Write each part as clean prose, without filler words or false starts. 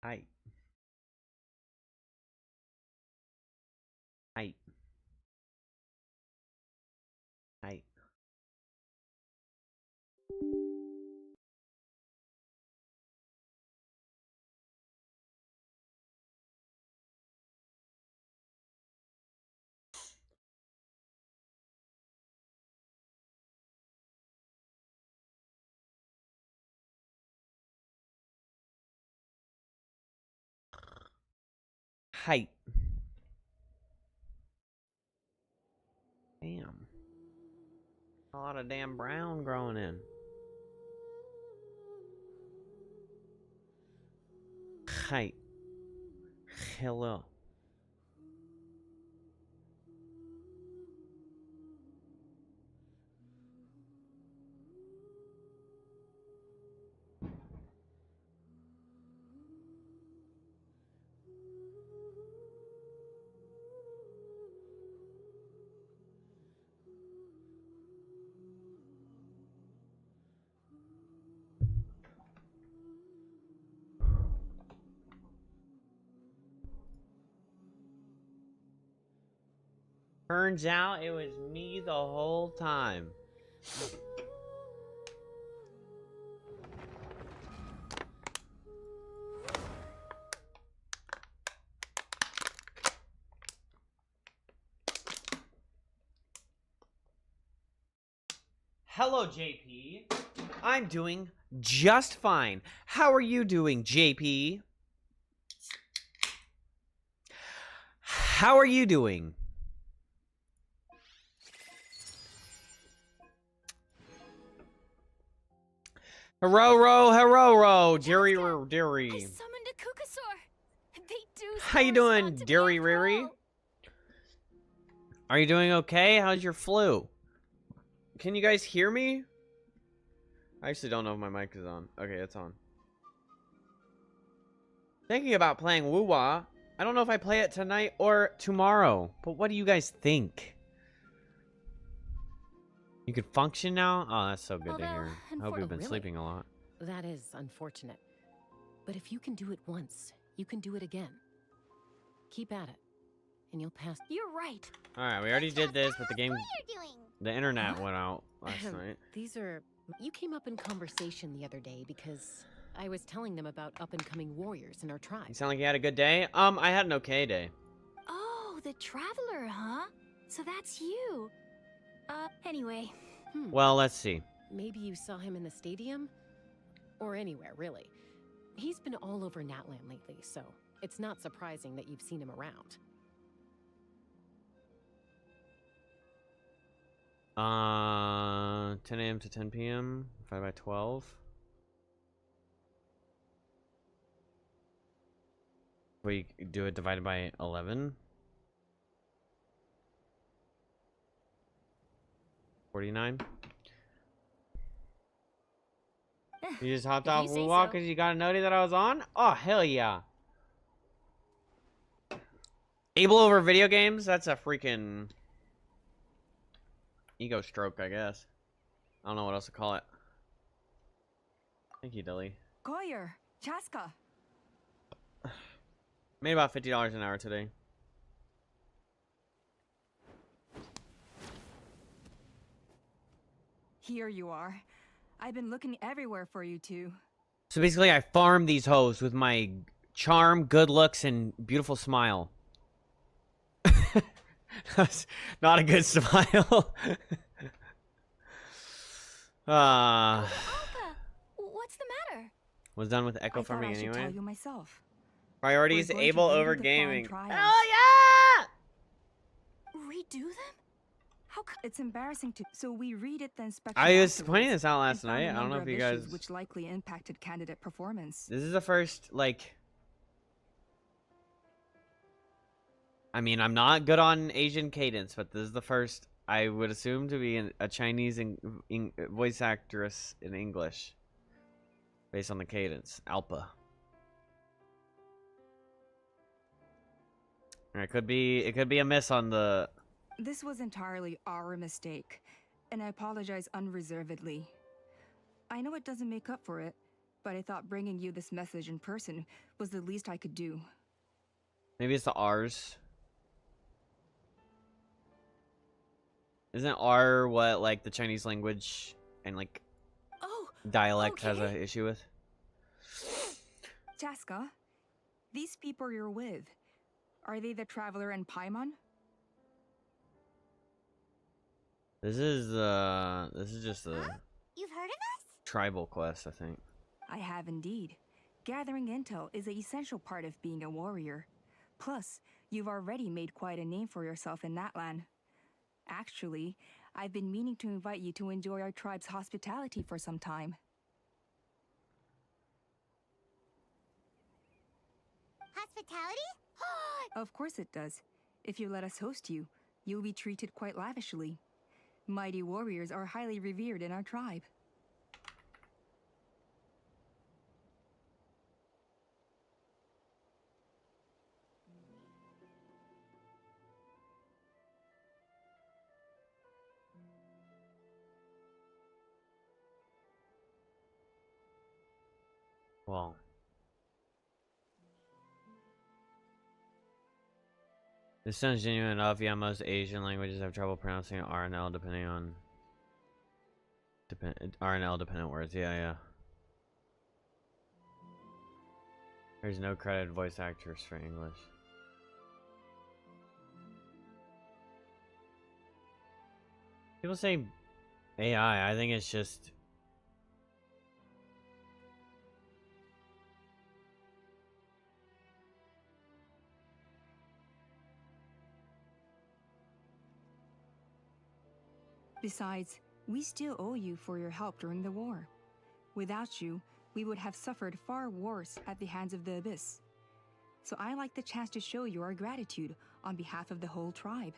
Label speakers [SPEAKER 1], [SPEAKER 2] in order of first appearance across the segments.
[SPEAKER 1] はい。はい。はい。はい。Damn. A lot of damn brown growing in. Hi. Hello. Turns out it was me the whole time. Hello, JP. I'm doing just fine. How are you doing, JP? How are you doing? Hero, dearie.
[SPEAKER 2] I summoned a Kukasaur. They do.
[SPEAKER 1] How you doing, dearie Riri? Are you doing okay? How's your flu? Can you guys hear me? I actually don't know if my mic is on. Okay, it's on. Thinking about playing Woo-Wah. I don't know if I play it tonight or tomorrow, but what do you guys think? You could function now? Oh, that's so good to hear. I hope you've been sleeping a lot.
[SPEAKER 3] That is unfortunate. But if you can do it once, you can do it again. Keep at it, and you'll pass.
[SPEAKER 2] You're right.
[SPEAKER 1] Alright, we already did this, but the game... The internet went out last night.
[SPEAKER 3] These are... You came up in conversation the other day because I was telling them about up-and-coming warriors in our tribe.
[SPEAKER 1] You sound like you had a good day? I had an okay day.
[SPEAKER 2] Oh, the traveler, huh? So that's you. Anyway.
[SPEAKER 1] Well, let's see.
[SPEAKER 3] Maybe you saw him in the stadium? Or anywhere, really. He's been all over Natlan lately, so it's not surprising that you've seen him around.
[SPEAKER 1] 10 a.m. to 10 p.m. 5 by 12. We do it divided by 11. 49. You just hopped off Woo-Wah because you got a notice that I was on? Oh, hell yeah. Able over video games? That's a freaking ego stroke, I guess. I don't know what else to call it. Thank you, Dilly.
[SPEAKER 4] Goyer, Chaska.
[SPEAKER 1] Made about $50 an hour today.
[SPEAKER 4] Here you are. I've been looking everywhere for you two.
[SPEAKER 1] So basically, I farm these hoes with my charm, good looks, and beautiful smile. That's not a good smile.
[SPEAKER 2] Alka, what's the matter?
[SPEAKER 1] Was done with Echo
[SPEAKER 4] I
[SPEAKER 1] for me
[SPEAKER 4] thought I should
[SPEAKER 1] anyway.
[SPEAKER 4] tell you myself.
[SPEAKER 1] Priorities
[SPEAKER 4] We're going to
[SPEAKER 1] able
[SPEAKER 4] redo
[SPEAKER 1] over
[SPEAKER 4] the
[SPEAKER 1] gaming.
[SPEAKER 4] farm
[SPEAKER 1] Oh
[SPEAKER 4] trials.
[SPEAKER 1] yeah!
[SPEAKER 2] Redo them? How come?
[SPEAKER 4] It's embarrassing to. So we read it, then spec.
[SPEAKER 1] I was pointing this out last night. I don't know if you guys.
[SPEAKER 4] Which likely impacted candidate performance.
[SPEAKER 1] This is the first, like. I mean, I'm not good on Asian cadence, but this is the first I would assume to be a Chinese voice actress in English, based on the cadence. Alpa. It could be a miss on the.
[SPEAKER 4] This was entirely our mistake, and I apologize unreservedly. I know it doesn't make up for it, but I thought bringing you this message in person was the least I could do.
[SPEAKER 1] Maybe it's the R's. Isn't R what like the Chinese language and like
[SPEAKER 2] Oh,
[SPEAKER 1] dialect has
[SPEAKER 2] okay.
[SPEAKER 1] an issue with?
[SPEAKER 4] Chaska, these people you're with, are they the traveler and Paimon?
[SPEAKER 1] This is just a
[SPEAKER 2] You've heard of us?
[SPEAKER 1] tribal quest, I think.
[SPEAKER 4] I have indeed. Gathering intel is an essential part of being a warrior. Plus, you've already made quite a name for yourself in Natlan. Actually, I've been meaning to invite you to enjoy our tribe's hospitality for some time.
[SPEAKER 2] Hospitality?
[SPEAKER 4] Of course it does. If you let us host you, you'll be treated quite lavishly. Mighty warriors are highly revered in our tribe.
[SPEAKER 1] Well, this sounds genuine enough. Yeah, most Asian languages have trouble pronouncing R and L depending on R and L dependent words. Yeah. There's no credited voice actors for English. People say AI. I think it's just
[SPEAKER 4] Besides, we still owe you for your help during the war. Without you, we would have suffered far worse at the hands of the Abyss. So I like the chance to show you our gratitude on behalf of the whole tribe.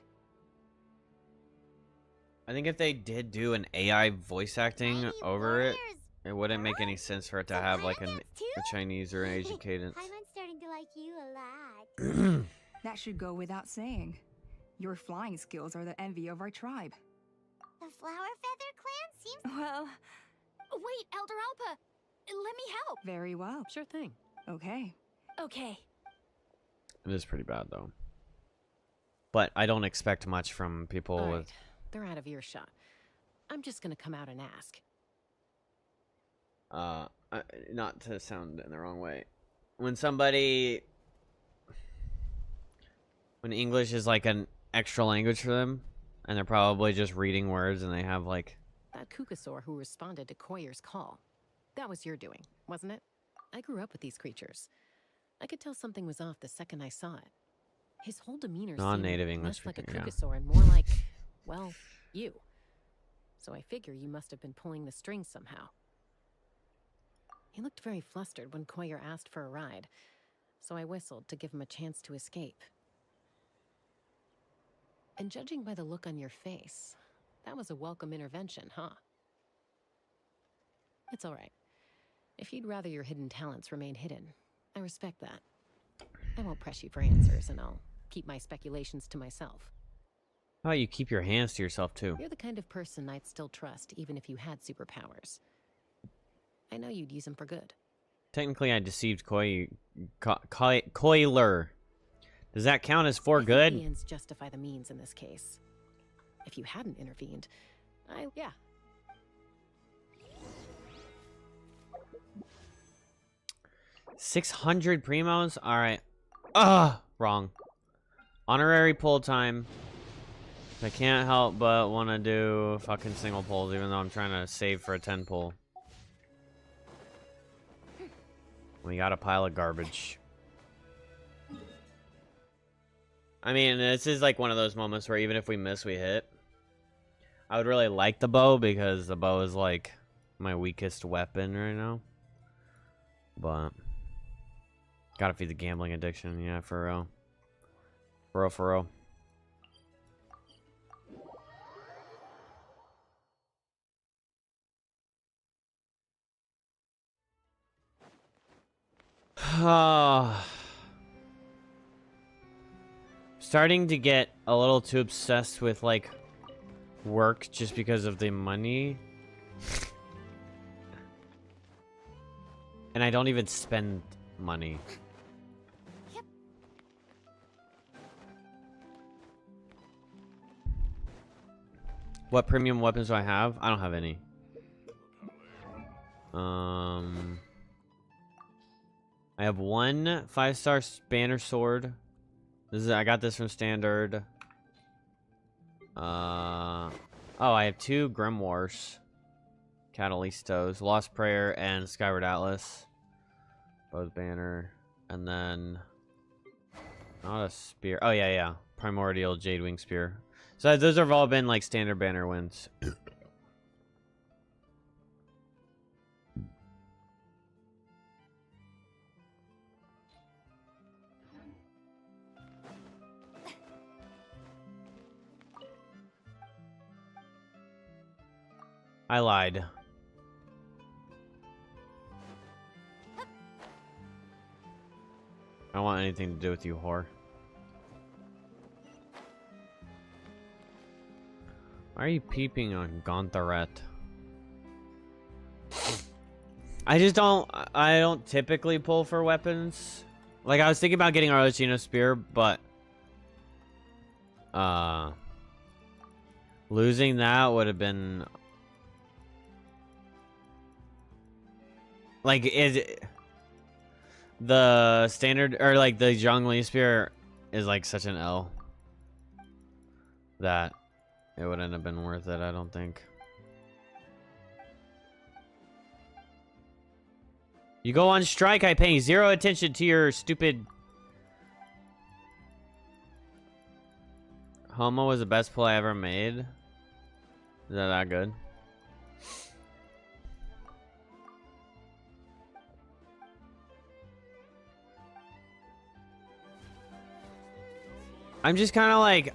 [SPEAKER 1] I think if they did do an AI voice acting
[SPEAKER 2] Mighty
[SPEAKER 1] over it,
[SPEAKER 2] warriors.
[SPEAKER 1] it wouldn't make any sense for it to
[SPEAKER 2] So
[SPEAKER 1] have like
[SPEAKER 2] Paimon
[SPEAKER 1] a
[SPEAKER 2] dance too?
[SPEAKER 1] Chinese or an Asian cadence.
[SPEAKER 2] Paimon's starting to like you a lot.
[SPEAKER 4] That should go without saying. Your flying skills are the envy of our tribe.
[SPEAKER 2] The Flower Feather clan seems...
[SPEAKER 4] Well,
[SPEAKER 2] Wait, Elder Alpa! Let me help!
[SPEAKER 4] very well.
[SPEAKER 3] Sure thing.
[SPEAKER 4] Okay.
[SPEAKER 2] Okay.
[SPEAKER 1] It is pretty bad though. But I don't expect much from people
[SPEAKER 3] All
[SPEAKER 1] with.
[SPEAKER 3] right, they're out of earshot. I'm just gonna come out and ask.
[SPEAKER 1] Not to sound in the wrong way. When somebody, when English is like an extra language for them, and they're probably just reading words, and they have like.
[SPEAKER 3] That Kukasaur who responded to Koyer's call. That was your doing, wasn't it? I grew up with these creatures. I could tell something was off the second I saw it. His whole demeanor
[SPEAKER 1] Non-native
[SPEAKER 3] seemed
[SPEAKER 1] English
[SPEAKER 3] less like a
[SPEAKER 1] speaker, yeah.
[SPEAKER 3] Kukasaur and more like, well, you. So I figure you must have been pulling the strings somehow. He looked very flustered when Koyer asked for a ride, so I whistled to give him a chance to escape. And judging by the look on your face, that was a welcome intervention, huh? It's all right. If you'd rather your hidden talents remain hidden, I respect that. I won't press you for answers, and I'll keep my speculations to myself.
[SPEAKER 1] How about you keep your hands to yourself too?
[SPEAKER 3] You're the kind of person I'd still trust, even if you had superpowers. I know you'd use them for good.
[SPEAKER 1] Technically, I deceived Coiler. Does that count as for
[SPEAKER 3] I think
[SPEAKER 1] good?
[SPEAKER 3] the ends justify the means in this case. If you hadn't intervened, yeah.
[SPEAKER 1] 600 primos? Alright. Wrong. Honorary pull time. I can't help but want to do fucking single pulls, even though I'm trying to save for a 10 pull. We got a pile of garbage. I mean, this is like one of those moments where even if we miss, we hit. I would really like the bow because the bow is like my weakest weapon right now. But gotta feed the gambling addiction, yeah, for real. For real. Starting to get a little too obsessed with like work just because of the money. And I don't even spend money.
[SPEAKER 2] Yep.
[SPEAKER 1] What premium weapons do I have? I don't have any. I have one 5-star banner sword. I got this from standard. Oh, I have 2 grimoires. Catalistos, Lost Prayer, and Skyward Atlas. Both banner. And then... not a spear. Oh, yeah. Primordial Jadewing Spear. So those have all been, like, standard banner wins. I lied. I don't want anything to do with you, whore. Why are you peeping on Gontharet? I don't typically pull for weapons. Like, I was thinking about getting Arlecchino Spear, but losing that would have been like, the standard, or like the Zhongli Spear is like such an L that it wouldn't have been worth it, I don't think. You go on strike, I pay 0 attention to your stupid... Homo was the best pull I ever made. Is that good? I'm just kind of like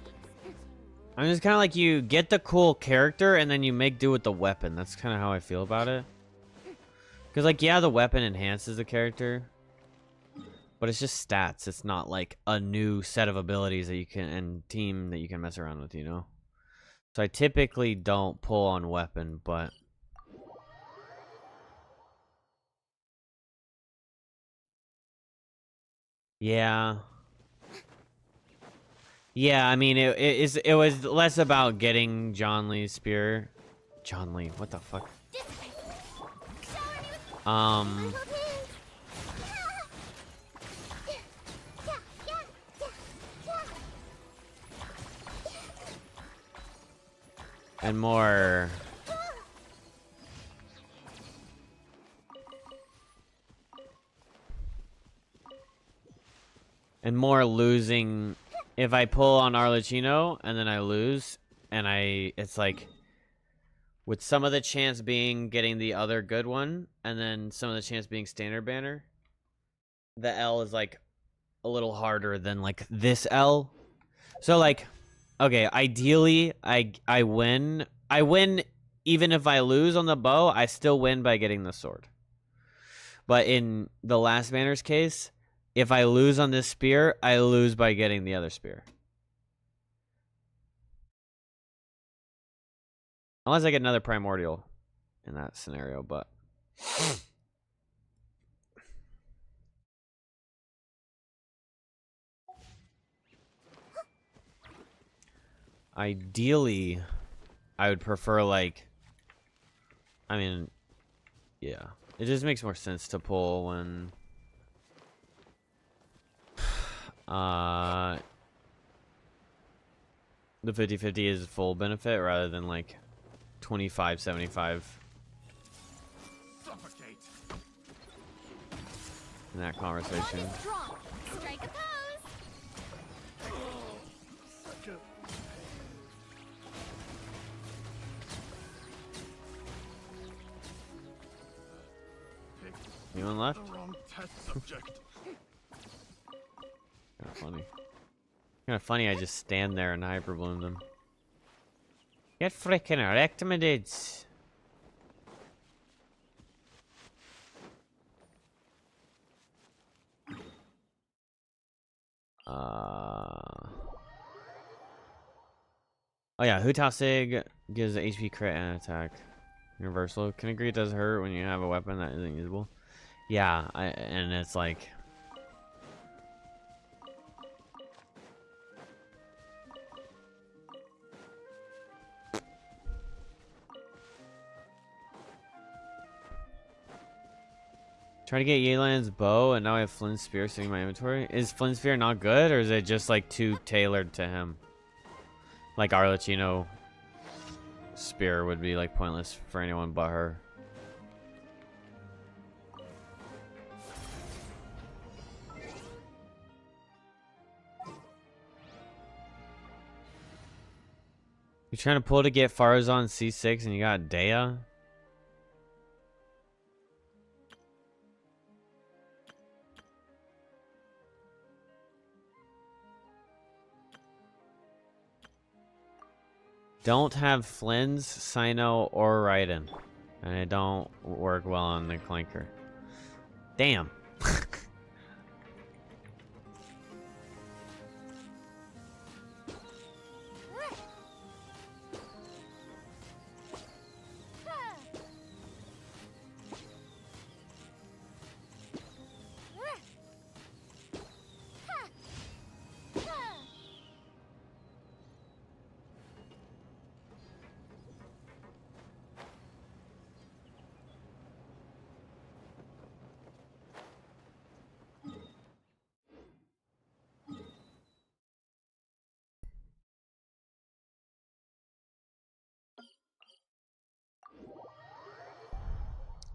[SPEAKER 1] you get the cool character and then you make do with the weapon. That's kind of how I feel about it. Because, like, yeah, the weapon enhances the character, but it's just stats. It's not like a new set of abilities that you can, and team that you can mess around with, you know? So I typically don't pull on weapon, but... yeah. Yeah, I mean, it was less about getting John Lee's spear. John Lee, what the fuck? And more... and more losing... if I pull on Arlecchino and then I lose, and it's like, with some of the chance being getting the other good one, and then some of the chance being standard banner, the L is like a little harder than like this L. So like, okay, ideally I win. I win even if I lose on the bow, I still win by getting the sword. But in the last banner's case, if I lose on this spear, I lose by getting the other spear. Unless I get another primordial in that scenario, but... ideally, I would prefer, like... I mean, yeah. It just makes more sense to pull when... the 50-50 is full benefit rather than like 25-75 in that conversation.
[SPEAKER 2] Strike a pose.
[SPEAKER 1] Anyone left? Kind of funny. I just stand there and hyperbloom them. Get frickin' erectimidids. Oh yeah, Hu Tao Sig gives HP crit and attack. Universal. Can agree it does hurt when you have a weapon that isn't usable. Yeah, and it's like... Try to get Yelan's bow, and now I have Flynn's spear sitting in my inventory. Is Flynn's spear not good, or is it just like too tailored to him? Like Arlecchino spear would be like pointless for anyone but her. You're trying to pull to get Farazan C6 and you got Dea? Don't have Flynn's, Sino, or Raiden. And it don't work well on the Clanker. Damn.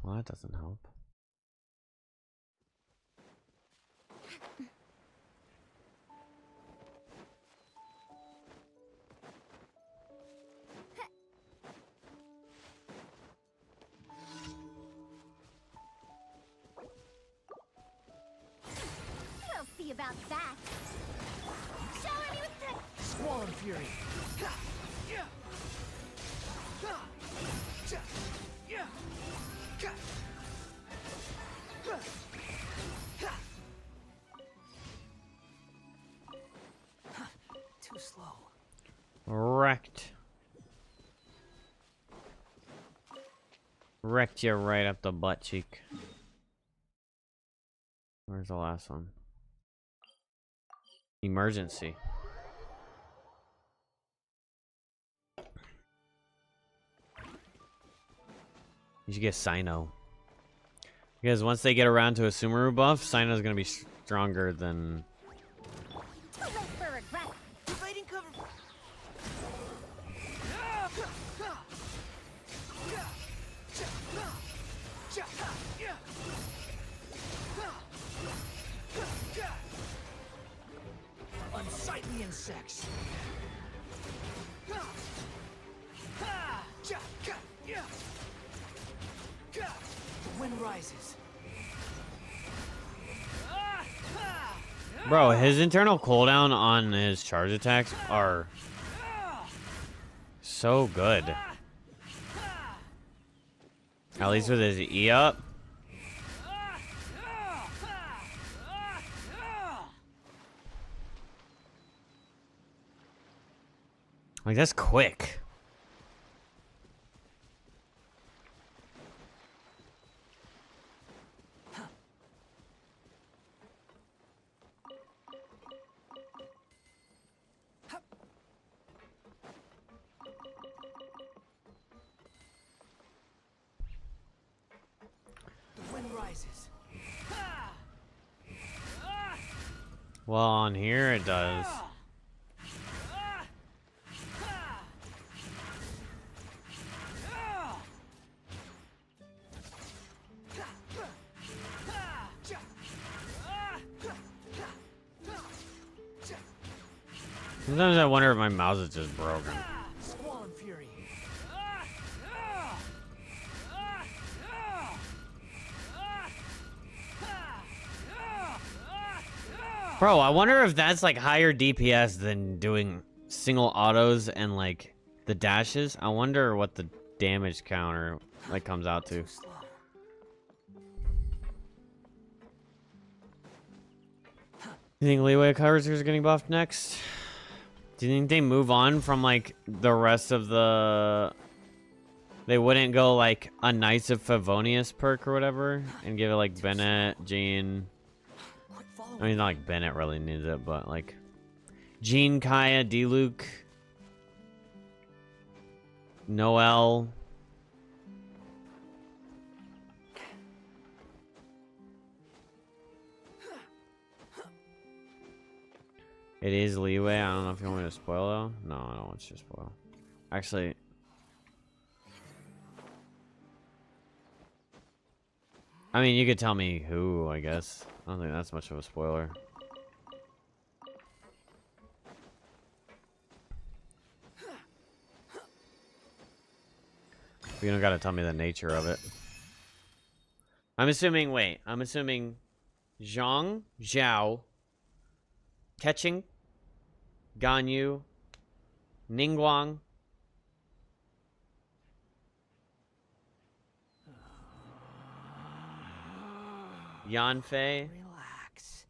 [SPEAKER 1] Well, that doesn't help.
[SPEAKER 2] We'll see about that. Shower me with the
[SPEAKER 5] Squall and Fury. Too slow.
[SPEAKER 1] Wrecked. Wrecked you right up the butt cheek. Where's the last one? Emergency. You should get Sino. Because once they get around to a Sumeru buff, Sino's gonna be stronger than...
[SPEAKER 2] too late for regret.
[SPEAKER 5] Providing cover. Unsightly insects. The wind rises.
[SPEAKER 1] Bro, his internal cooldown on his charge attacks are so good. At least with his E up. Like, that's quick.
[SPEAKER 5] The wind rises.
[SPEAKER 1] Well, on here it does. Sometimes I wonder if my mouse is just broken.
[SPEAKER 5] Squall and Fury.
[SPEAKER 1] Bro, I wonder if that's like higher DPS than doing single autos and like the dashes. I wonder what the damage counter like comes out to.
[SPEAKER 5] Too slow.
[SPEAKER 1] You think leeway covers are getting buffed next? Do you think they move on from like the rest of the They wouldn't go like a Knights of Favonius perk or whatever and give it like Bennett, Jean.
[SPEAKER 5] Quit following
[SPEAKER 1] I mean, not like Bennett really needs it, but like Jean, Kaya, D-Luke, Noel. It is leeway. I don't know if you want me to spoil though. No, I don't want you to spoil. Actually, I mean, you could tell me who, I guess. I don't think that's much of a spoiler. But you don't gotta tell me the nature of it. I'm assuming, wait, I'm assuming Zhang, Zhao, Ketching, Ganyu, Ningguang, Yanfei.
[SPEAKER 5] Relax.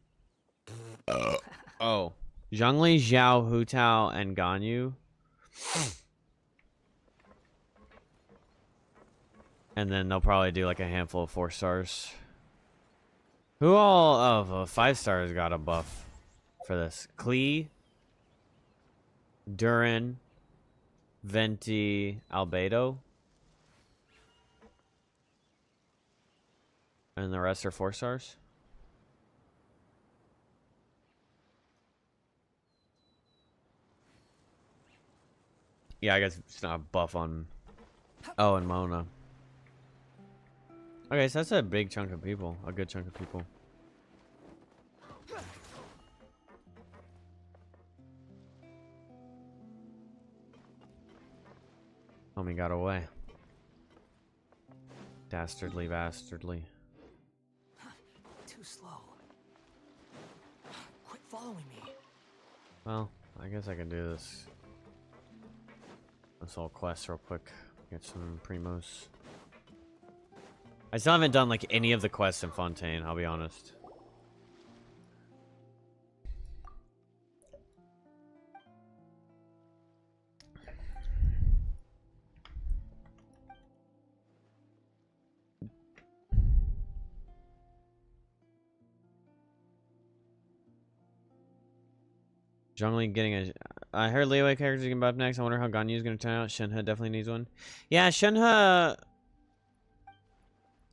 [SPEAKER 1] Oh. Zhongli, Zhao, Hu Tao, and Ganyu. And then they'll probably do like a handful of 4 stars. Who all of 5 stars got a buff for this? Klee, Durin, VENTIII, Albedo. And the rest are 4 stars? Yeah, I guess it's not a buff on... Oh, and Mona. Okay, so that's a big chunk of people. A good chunk of people. Homie got away. Dastardly bastardly.
[SPEAKER 5] Too slow. Quit following me.
[SPEAKER 1] Well, I guess I can do this. This whole quest real quick. Get some primos. I still haven't done like any of the quests in Fontaine, I'll be honest. Zhongli getting a... I heard Leeway characters getting buffed next. I wonder how Ganyu's gonna turn out. Shenhe definitely needs one. Yeah, Shenhe...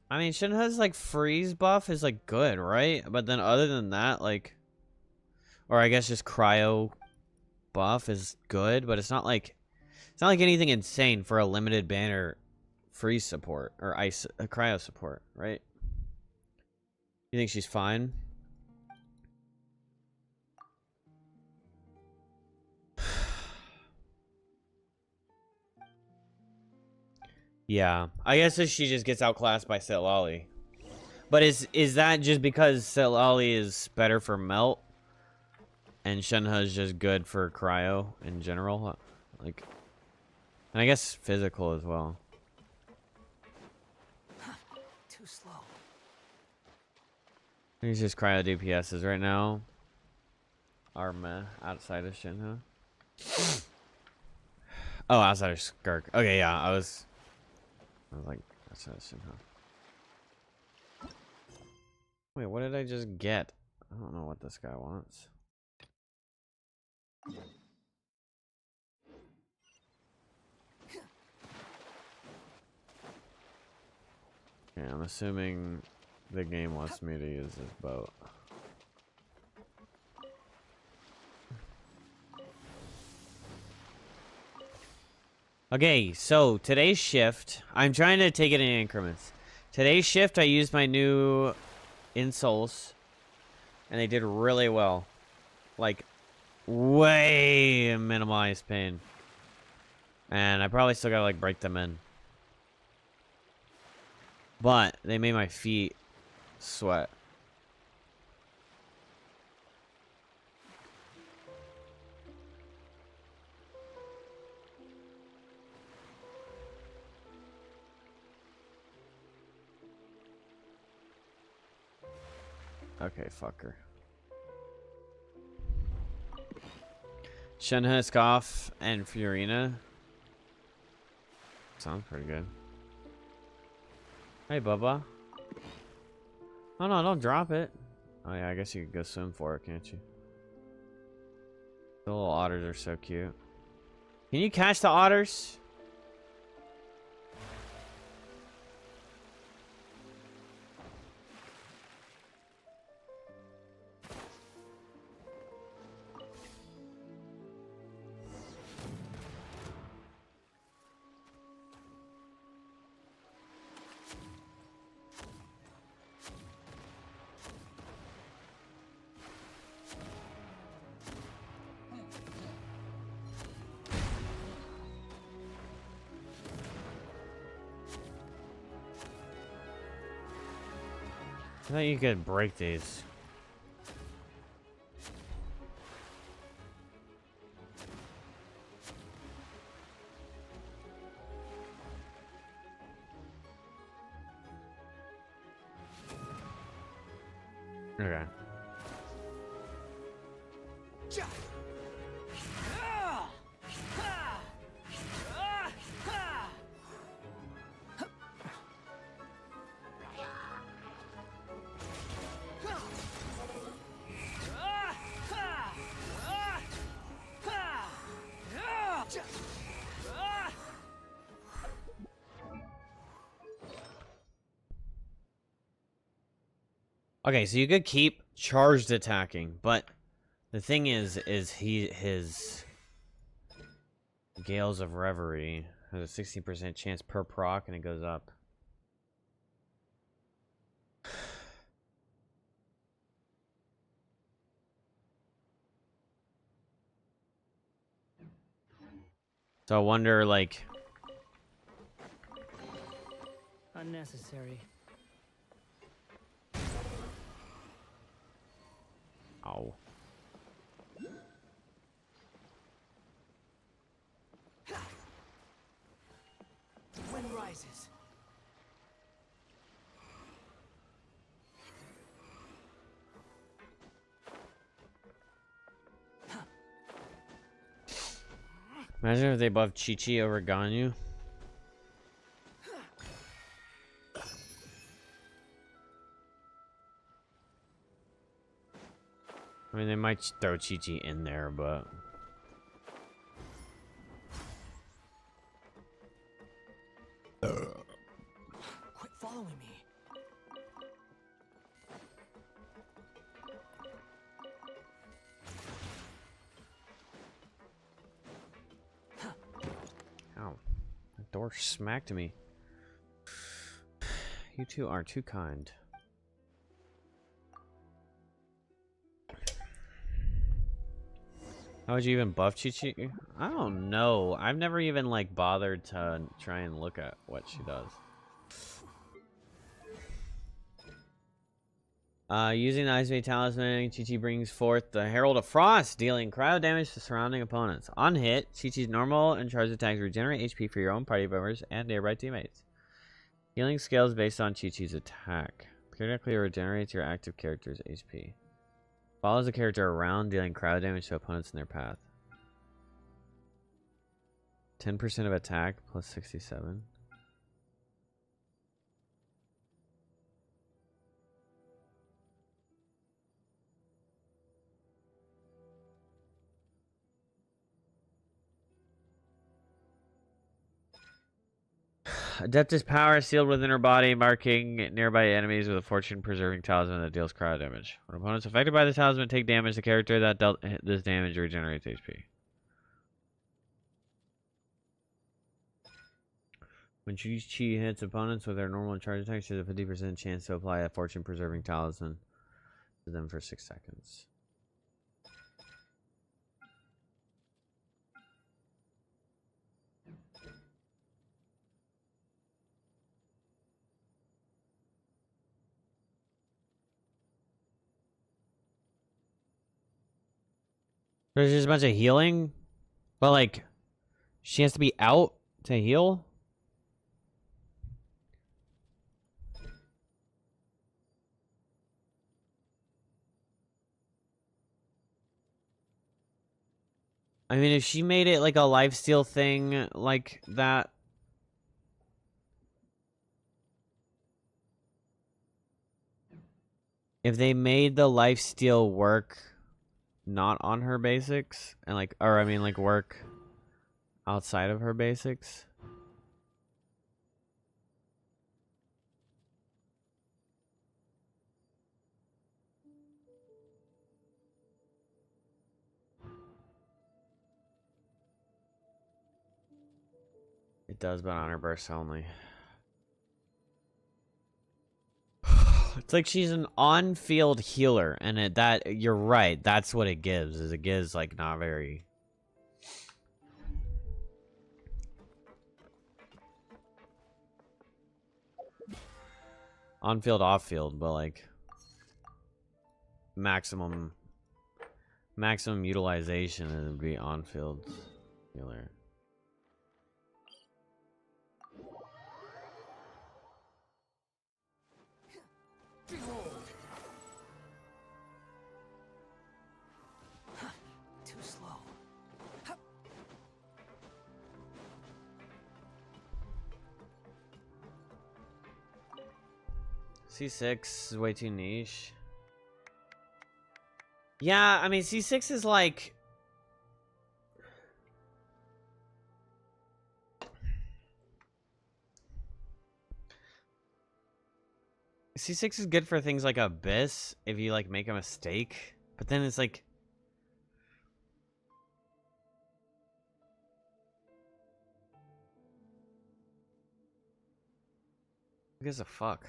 [SPEAKER 1] I mean, Shenhe's like freeze buff is like good, right? But then other than that, like... Or I guess just cryo buff is good, but it's not like... It's not like anything insane for a limited banner freeze support. Or ice cryo support, right? You think she's fine? Yeah, I guess if she just gets outclassed by Sitlali. But is that just because Sitlali is better for melt, and Shenhe is just good for cryo in general? Like, and I guess physical as well.
[SPEAKER 5] Too slow.
[SPEAKER 1] These just cryo DPSs right now are meh outside of Shenhe. Oh, outside of Skirk. Okay, yeah, I was like, that's not Shenhe. Wait, what did I just get? I don't know what this guy wants. Okay, I'm assuming the game wants me to use this boat. Okay, so today's shift, I'm trying to take it in increments. Today's shift, I used my new insoles, and they did really well. Like, way minimized pain. And I probably still gotta, like, break them in. But they made my feet sweat. Okay, fucker. Shenhe, Scoff, and Fiorina. Sounds pretty good. Hey, Bubba. Oh no, don't drop it. Oh yeah, I guess you could go swim for it, can't you? The little otters are so cute. Can you catch the otters? I thought you could break these. Okay. Okay, so you could keep charged attacking, but the thing is his Gales of Reverie has a 60% chance per proc, and it goes up. So I wonder, like,
[SPEAKER 5] Unnecessary.
[SPEAKER 1] ow.
[SPEAKER 5] Wind rises.
[SPEAKER 1] Imagine if they buffed Chi-Chi over Ganyu. I mean, they might throw Chi-Chi in there, but...
[SPEAKER 5] Quit following me.
[SPEAKER 1] Ow. The door smacked me. You two are too kind. How would you even buff Chi-Chi? I don't know. I've never even, like, bothered to try and look at what she does. Using the Ice Bay Talisman, Chi-Chi brings forth the Herald of Frost, dealing cryo damage to surrounding opponents. On hit, Chi-Chi's normal and charged attacks regenerate HP for your own party members and nearby teammates. Healing scales based on Chi-Chi's attack. Periodically regenerates your active character's HP. Follows the character around, dealing cryo damage to opponents in their path. 10% of attack plus 67. Adeptus power sealed within her body, marking nearby enemies with a fortune-preserving talisman that deals cryo damage. When opponents affected by the talisman take damage, the character that dealt this damage regenerates HP. When Chi-Chi hits opponents with their normal charge attack, she has a 50% chance to apply a fortune-preserving talisman to them for 6 seconds. There's just a bunch of healing, but like, she has to be out to heal? I mean, if she made it like a lifesteal thing like that, if they made the lifesteal work not on her basics and like, or I mean like work outside of her basics. It does, but on her burst only. It's like she's an on-field healer, and that you're right. That's what it gives. Is it gives like not very. On-field, off-field, but like maximum utilization would be on-field healer.
[SPEAKER 5] Too slow.
[SPEAKER 1] C6 is way too niche. Yeah, I mean C6 is like C6 is good for things like Abyss if you like make a mistake, but then it's like who gives a fuck?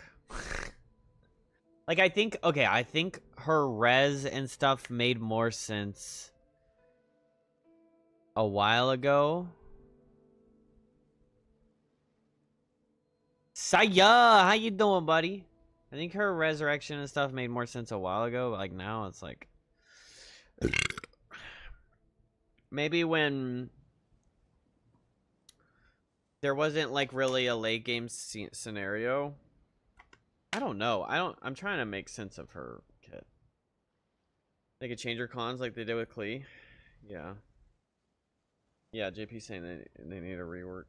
[SPEAKER 1] Like I think her res and stuff made more sense a while ago. Saya, how you doing, buddy? I think her resurrection and stuff made more sense a while ago, but like now it's like maybe when there wasn't like really a late game scenario. I don't know. I'm trying to make sense of her kit. They could change her cons like they did with Klee. Yeah. Yeah, JP saying they need a rework.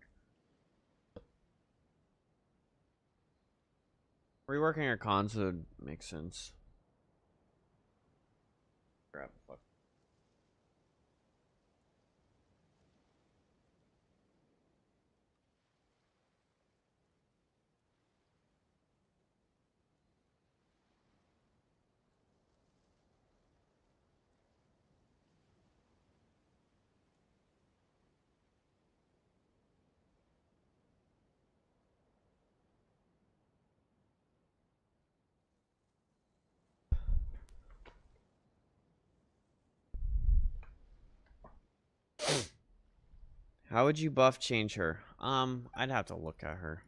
[SPEAKER 1] Reworking her cons would make sense. Crap, fuck. How would you buff change her? I'd have to look at her.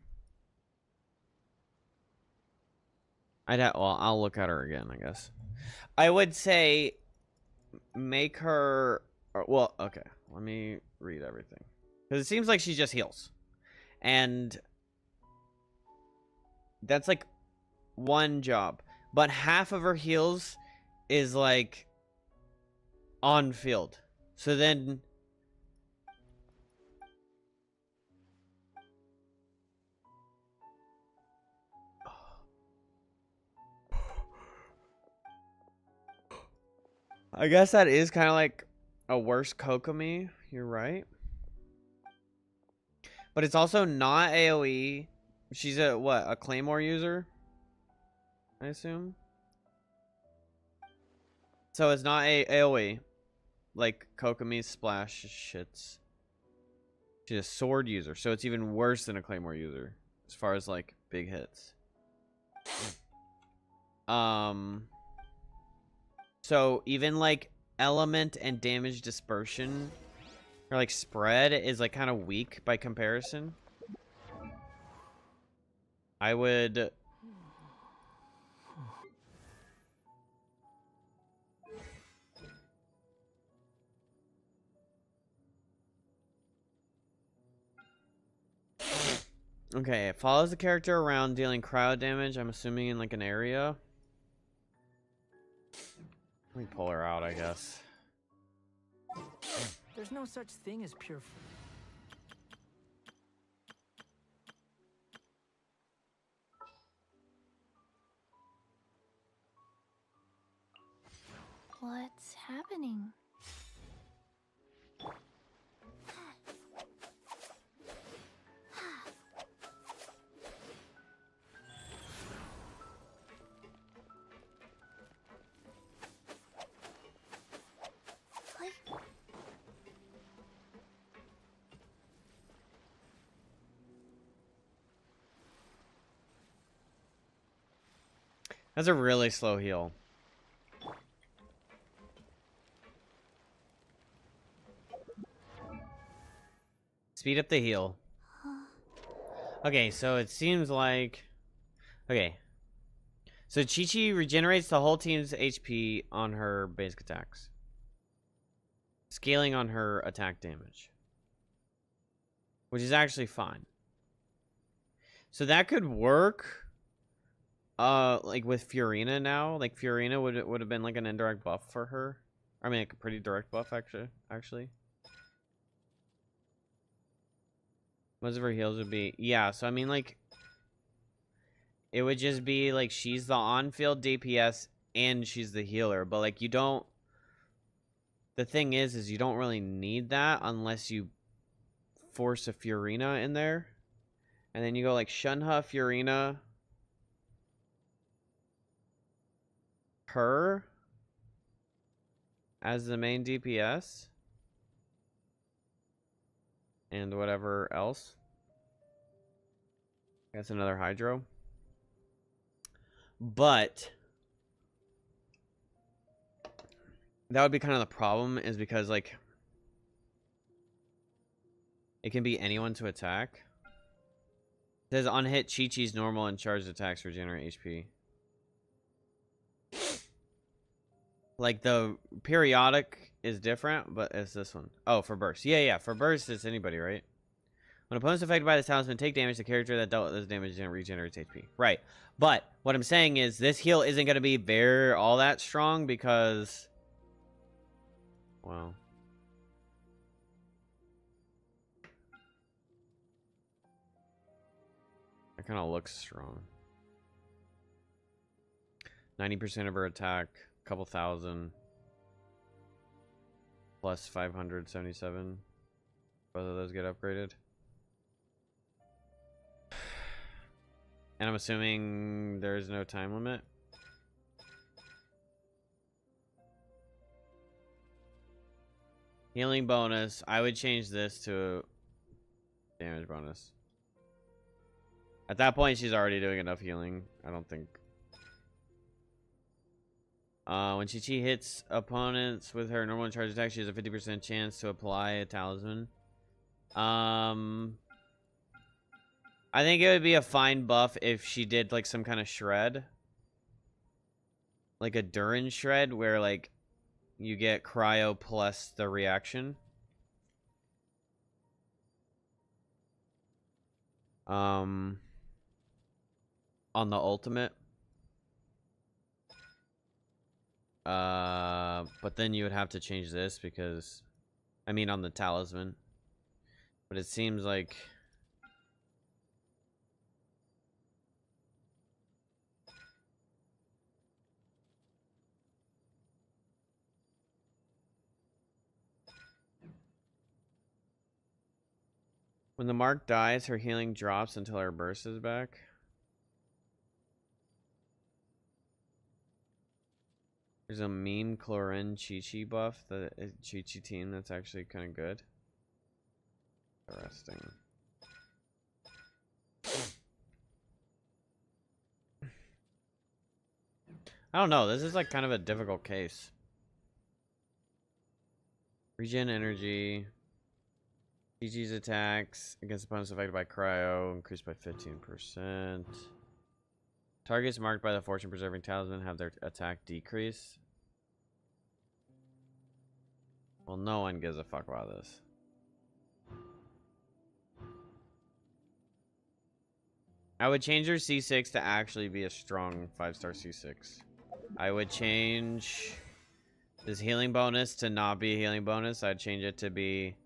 [SPEAKER 1] Well, I'll look at her again, I guess. I would say make her, well, okay, let me read everything. Because it seems like she just heals. And that's like one job. But half of her heals is like on field. So then I guess that is kind of like a worse Kokomi. You're right. But it's also not AoE. She's a, what, a Claymore user? I assume. So it's not AoE. Like Kokomi's splash shits. She's a sword user. So it's even worse than a Claymore user. As far as like big hits. So even like element and damage dispersion or like spread is like kind of weak by comparison. I would okay, it follows the character around dealing crowd damage, I'm assuming in like an area. Let me pull her out, I guess.
[SPEAKER 5] There's no such thing as pure.
[SPEAKER 2] What's happening?
[SPEAKER 1] That's a really slow heal. Speed up the heal. Okay, so it seems like... Okay. So Chi-Chi regenerates the whole team's HP on her basic attacks. Scaling on her attack damage. Which is actually fine. So that could work... like with Fiorina now. Like Fiorina would have been like an indirect buff for her. I mean, like a pretty direct buff, actually. Most of her heals would be... Yeah, so I mean, like... It would just be, like, she's the on-field DPS and she's the healer. But, like, you don't... The thing is you don't really need that unless you force a Fiorina in there. And then you go, like, Shunha, Fiorina... Her... as the main DPS. And whatever else. That's another Hydro. But that would be kind of the problem, is because, like, it can be anyone to attack. It says on hit, Chi-Chi's normal and charged attacks regenerate HP. Like, the periodic is different, but it's this one. Oh, for burst. Yeah, for burst, it's anybody, right? When opponents affected by this talisman take damage, the character that dealt with this damage regenerates HP. Right. But what I'm saying is this heal isn't going to be all that strong because... Well... It kind of looks strong. 90% of her attack, a couple thousand. Plus 577. Both of those get upgraded. And I'm assuming there's no time limit. Healing bonus. I would change this to damage bonus. At that point, she's already doing enough healing. I don't think. When Chi-Chi hits opponents with her normal and charge attack, she has a 50% chance to apply a talisman. I think it would be a fine buff if she did, like, some kind of shred. Like a Durin shred, where, like, you get cryo plus the reaction. On the ultimate. But then you would have to change this because... I mean, on the talisman. But it seems like... When the mark dies, her healing drops until her burst is back. There's a meme Chlorine Chi-Chi buff, the Chi-Chi team that's actually kind of good. Interesting. I don't know, this is like kind of a difficult case. Regen energy. Chi-Chi's attacks against opponents affected by cryo increased by 15%. Targets marked by the fortune preserving talisman have their attack decrease. Well, no one gives a fuck about this. I would change her C6 to actually be a strong 5-star C6. I would change this healing bonus to not be a healing bonus. I'd change it to be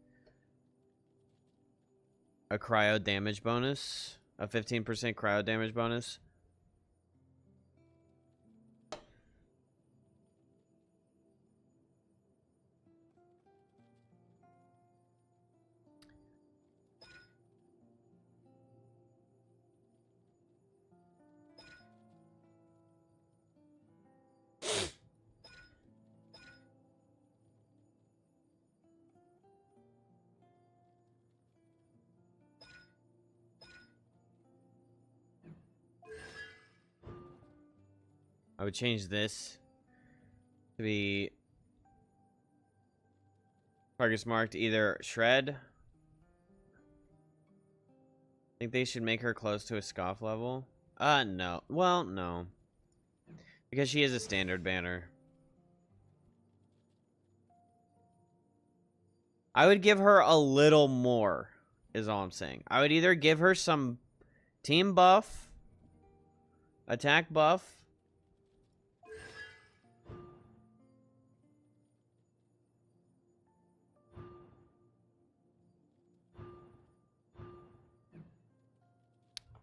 [SPEAKER 1] a cryo damage bonus. A 15% cryo damage bonus. I would change this to be targets marked either shred. I think they should make her close to a scoff level. No. Well, no. Because she is a standard banner. I would give her a little more, is all I'm saying. I would either give her some team buff, attack buff,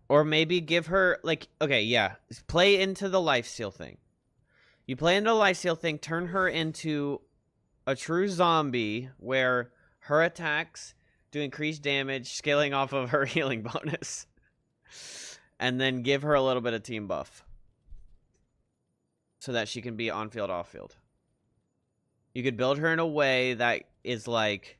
[SPEAKER 1] or maybe give her, like, okay, yeah, play into the lifesteal thing. You play into the lifesteal thing, turn her into a true zombie where her attacks do increased damage, scaling off of her healing bonus. And then give her a little bit of team buff so that she can be on-field, off-field. You could build her in a way that is like,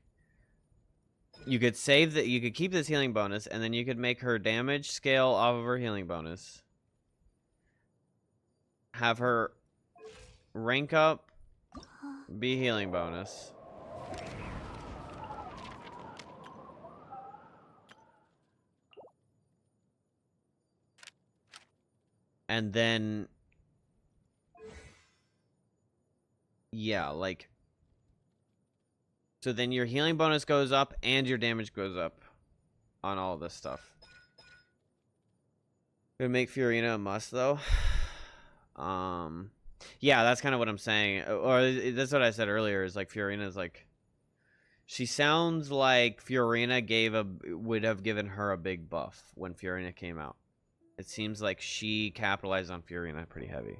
[SPEAKER 1] you could save that, you could keep this healing bonus, and then you could make her damage scale off of her healing bonus. Have her rank up, be healing bonus. And then, yeah, like, so then your healing bonus goes up and your damage goes up on all this stuff. Gonna make Fiorina a must, though. Yeah, that's kind of what I'm saying. Or that's what I said earlier, is like Fiorina's like, she sounds like Fiorina would have given her a big buff when Fiorina came out. It seems like she capitalized on Fiorina pretty heavy.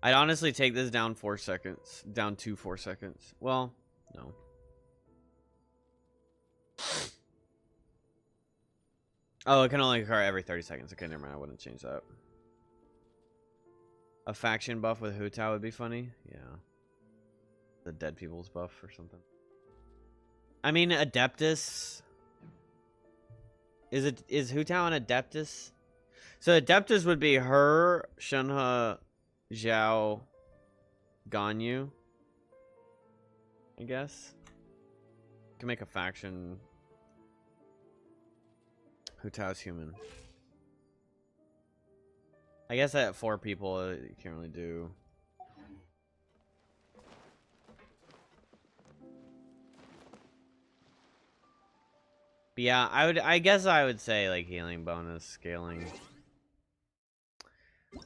[SPEAKER 1] I'd honestly take this down 4 seconds. Down to 4 seconds. Well, no. Oh, it can only occur every 30 seconds. Okay, never mind. I wouldn't change that. A faction buff with Hu Tao would be funny. Yeah. The dead people's buff or something. I mean, Adeptus. Is Hu Tao an Adeptus? So Adeptus would be her, Shenhe, Zhao, Ganyu. I guess. Can make a faction. Hu Tao's human. I guess at 4 people you can't really do. But yeah, I guess I would say like healing bonus scaling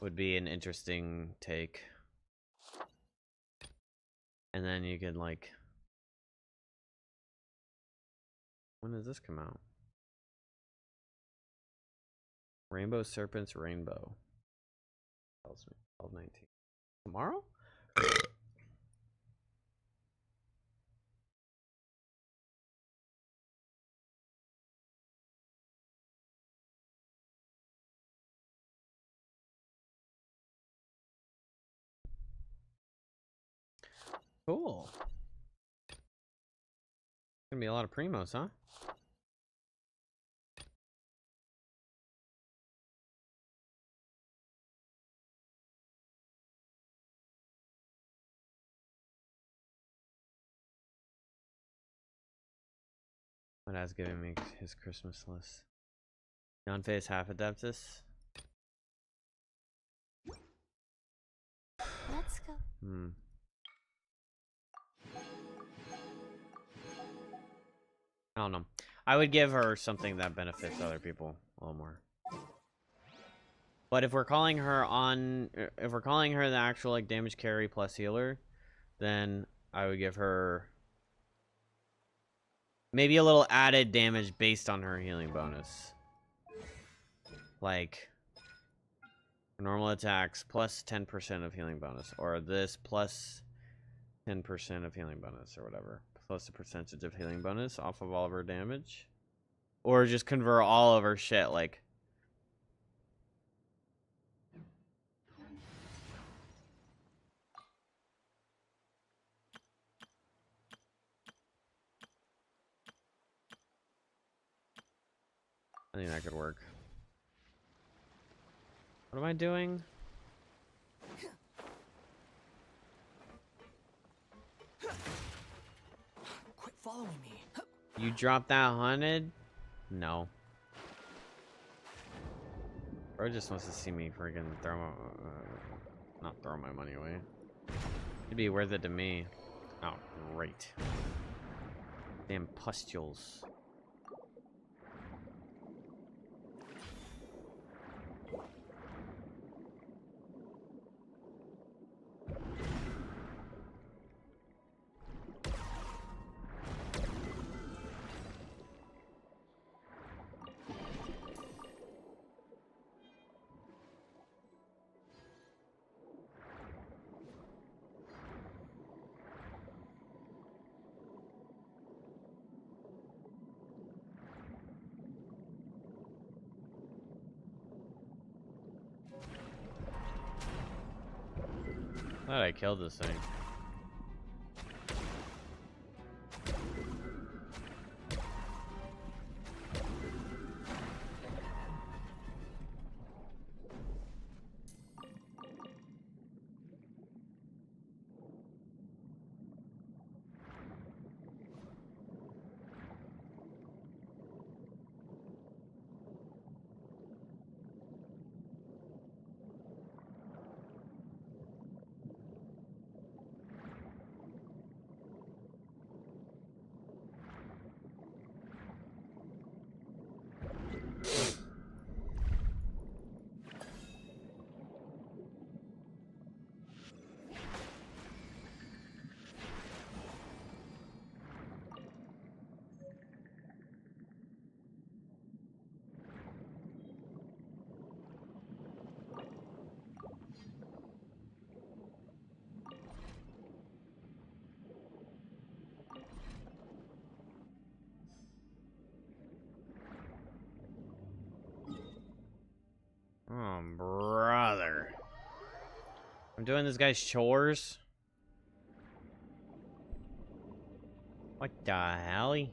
[SPEAKER 1] would be an interesting take. And then you could like, when does this come out? Rainbow Serpents Rainbow. Tells me 12/19. Tomorrow? Cool. Gonna be a lot of primos, huh? What has given me his Christmas list? Yanfei is half Adeptus.
[SPEAKER 2] Let's go.
[SPEAKER 1] I don't know. I would give her something that benefits other people a little more. But if we're calling her the actual like damage carry plus healer, then I would give her maybe a little added damage based on her healing bonus. Like normal attacks plus 10% of healing bonus, or this plus 10% of healing bonus, or whatever. Plus a percentage of healing bonus off of all of her damage. Or just convert all of her shit, like. I think that could work. What am I doing?
[SPEAKER 5] Quit following me.
[SPEAKER 1] You dropped that 100? No. Bro just wants to see me freaking throw my, not throw my money away. It'd be worth it to me. Oh, great. Damn pustules. Thought I killed this thing. Oh, brother. I'm doing this guy's chores. What the hell?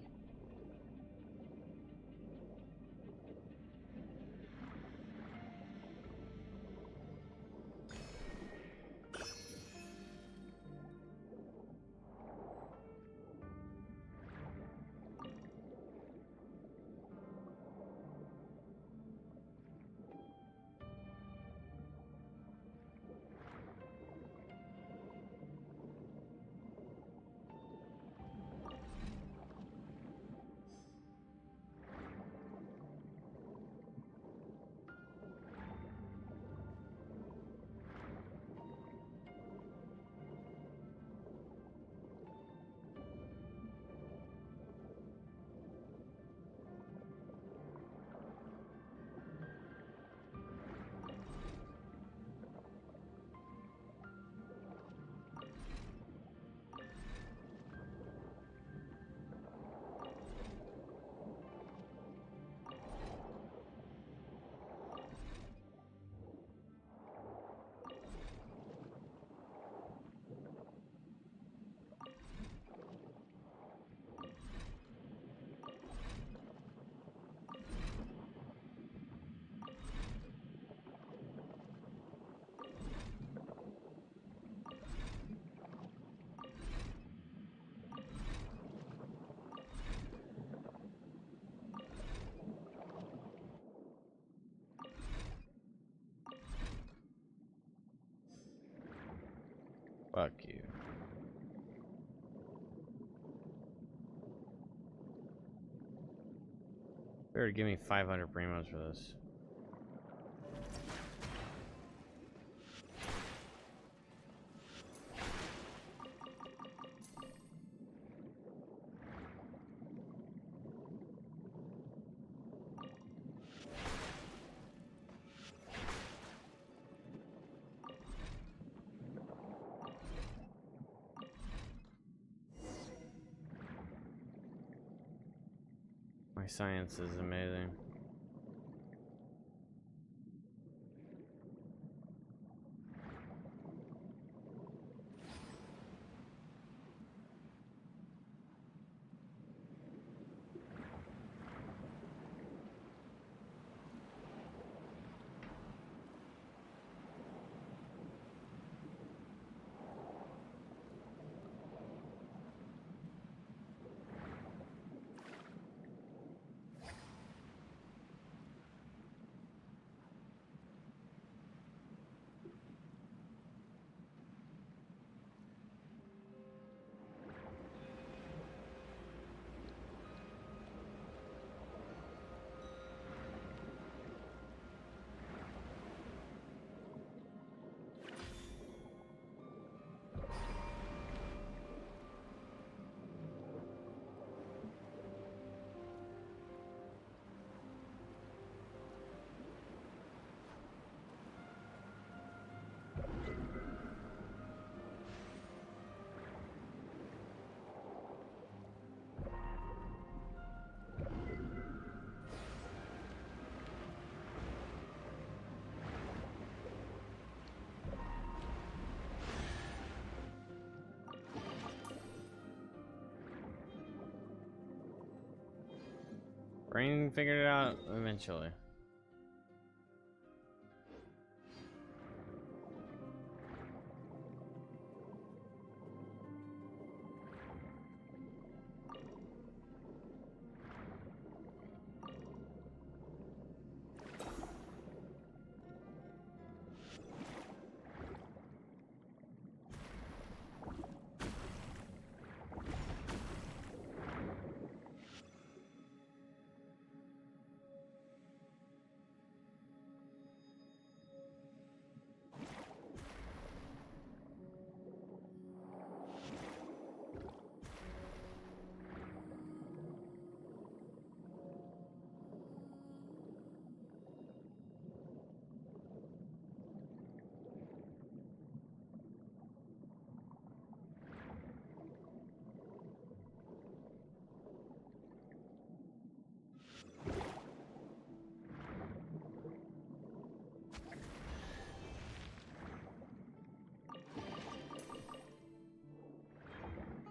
[SPEAKER 1] Fuck you. Better give me 500 primos for this. My science is amazing. Brain figured it out eventually.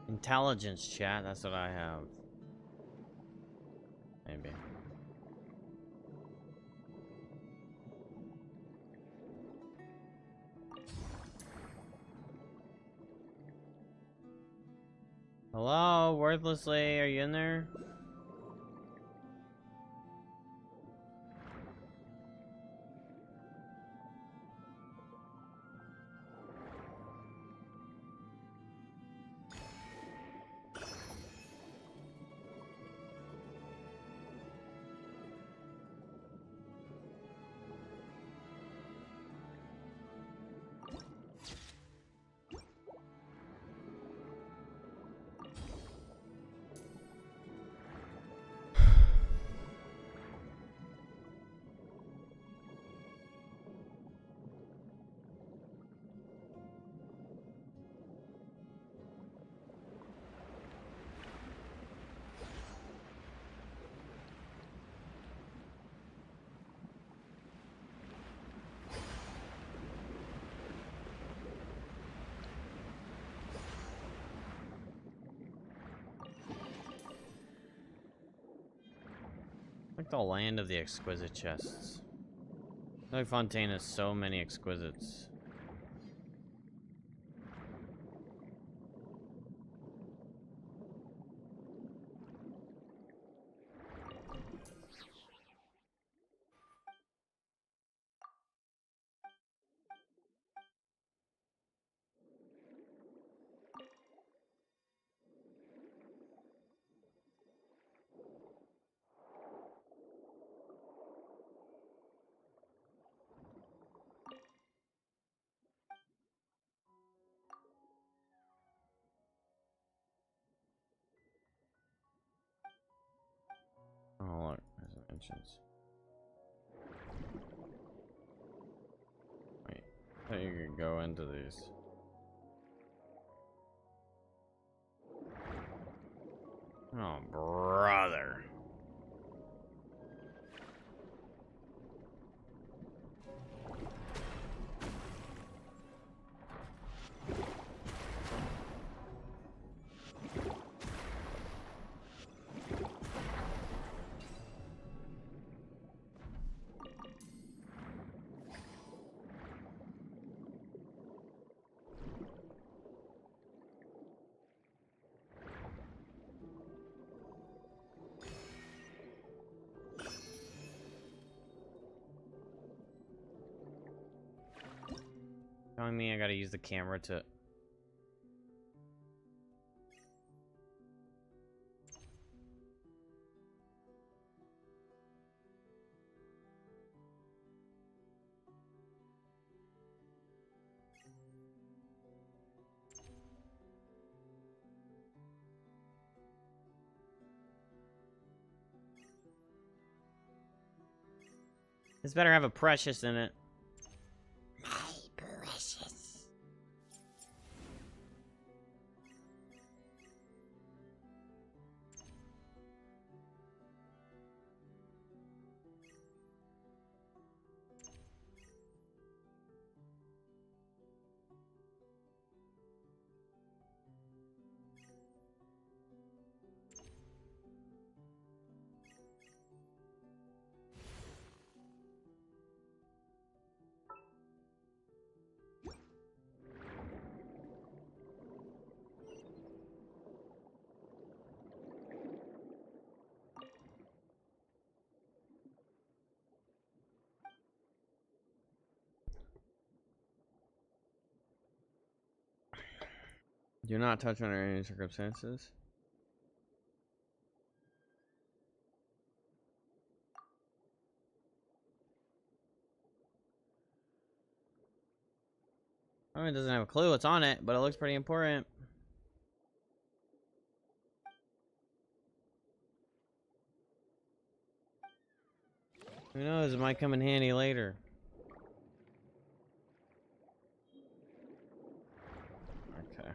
[SPEAKER 1] Intelligence chat, that's what I have. Maybe. Hello, worthlessly, are you in there? Like the land of the exquisite chests. Like Fontaine has so many exquisites. Oh look, there's an entrance. Wait, I thought you could go into these. Oh, brother. Telling me I gotta use the camera to... This better have a precious in it. My precious. Do not touch under any circumstances. I mean, it doesn't have a clue what's on it, but it looks pretty important. Who knows? It might come in handy later. Okay.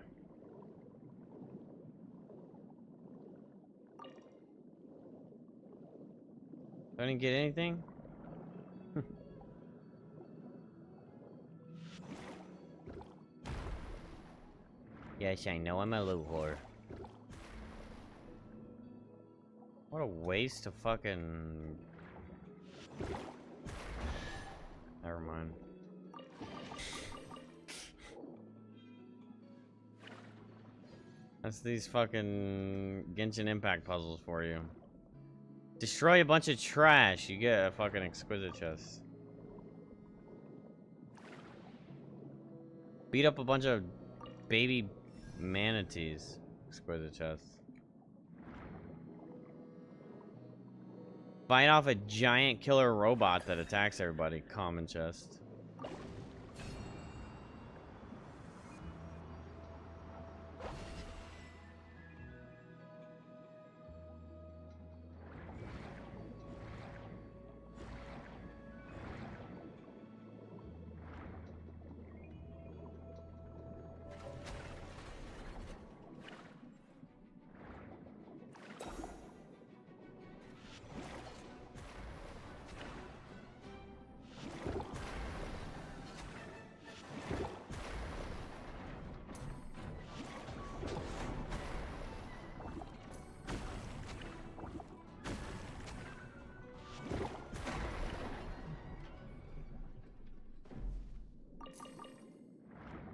[SPEAKER 1] I didn't get anything? Yes, I know I'm a little whore. What a waste of fucking... Never mind. That's these fucking Genshin Impact puzzles for you. Destroy a bunch of trash, you get a fucking exquisite chest. Beat up a bunch of baby manatees, exquisite chest. Fight off a giant killer robot that attacks everybody, common chest.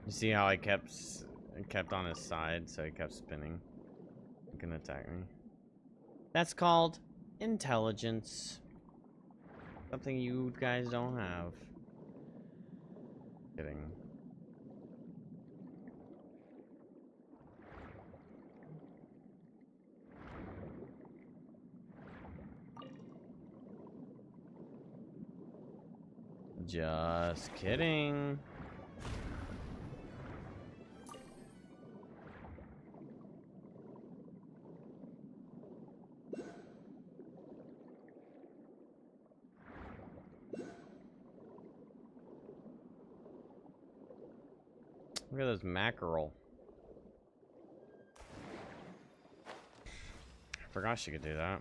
[SPEAKER 1] You see how I kept on his side, so he kept spinning. He can attack me. That's called intelligence. Something you guys don't have. Kidding. Just kidding. Look at this mackerel. I forgot she could do that.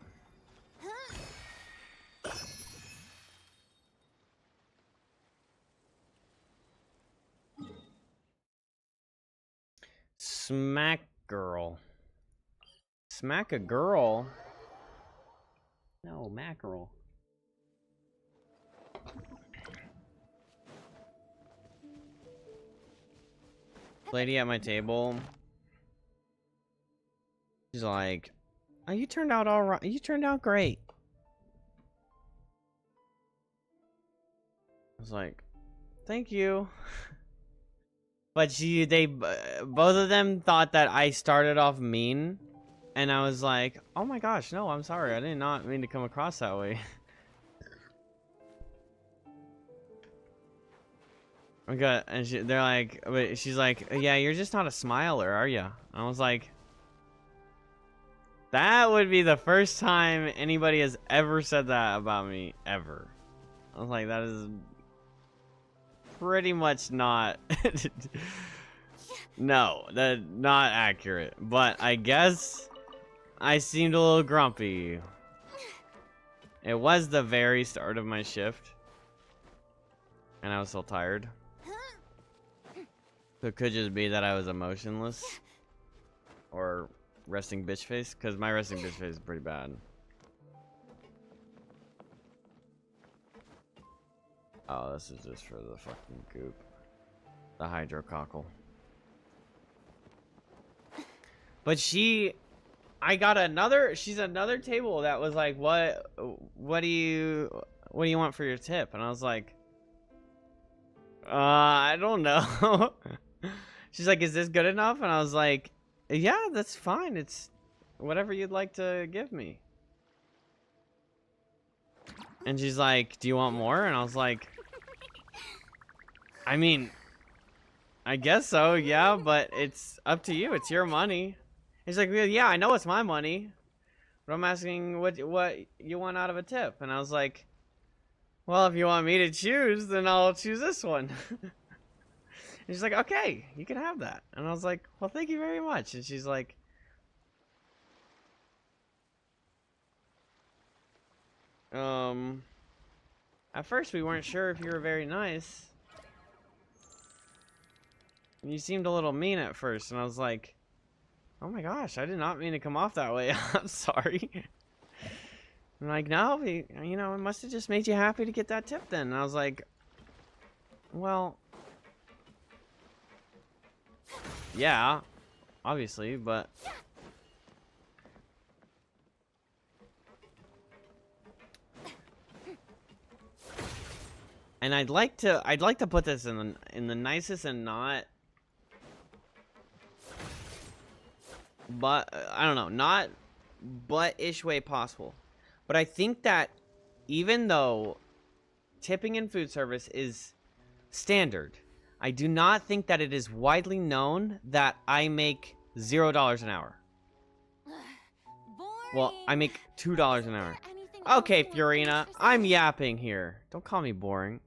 [SPEAKER 1] Smack girl. Smack a girl? No, mackerel. Lady at my table. She's like, "Oh, you turned out all right. You turned out great." I was like, "Thank you." But both of them thought that I started off mean, and I was like, "Oh my gosh, no, I'm sorry. I did not mean to come across that way." Okay, and they're like, she's like, "Yeah, you're just not a smiler, are you?" I was like, that would be the first time anybody has ever said that about me, ever. I was like, that is pretty much not no, that's not accurate, but I guess I seemed a little grumpy. It was the very start of my shift and I was still tired, so it could just be that I was emotionless or resting bitch face, because my resting bitch face is pretty bad. Oh, this is just for the fucking goop. The hydrocockle. But I got she's another table that was like, what do you want for your tip? And I was like, I don't know. She's like, is this good enough? And I was like, yeah, that's fine. It's whatever you'd like to give me. And she's like, do you want more? And I was like, I mean, I guess so, yeah, but it's up to you. It's your money. He's like, well, yeah, I know it's my money, but I'm asking what you want out of a tip. And I was like, well, if you want me to choose, then I'll choose this one. And she's like, okay, you can have that. And I was like, well, thank you very much. And she's like, at first we weren't sure if you were very nice. And you seemed a little mean at first. And I was like, oh my gosh, I did not mean to come off that way. I'm sorry. I'm like, no, you know, it must have just made you happy to get that tip then. And I was like, well, yeah, obviously, but and I'd like to put this in the nicest and not, but I don't know, not but-ish way possible. But I think that even though tipping in food service is standard, I do not think that it is widely known that I make $0 an hour. Well, I make $2 an hour. Okay, Fiorina, I'm yapping here. Don't call me boring.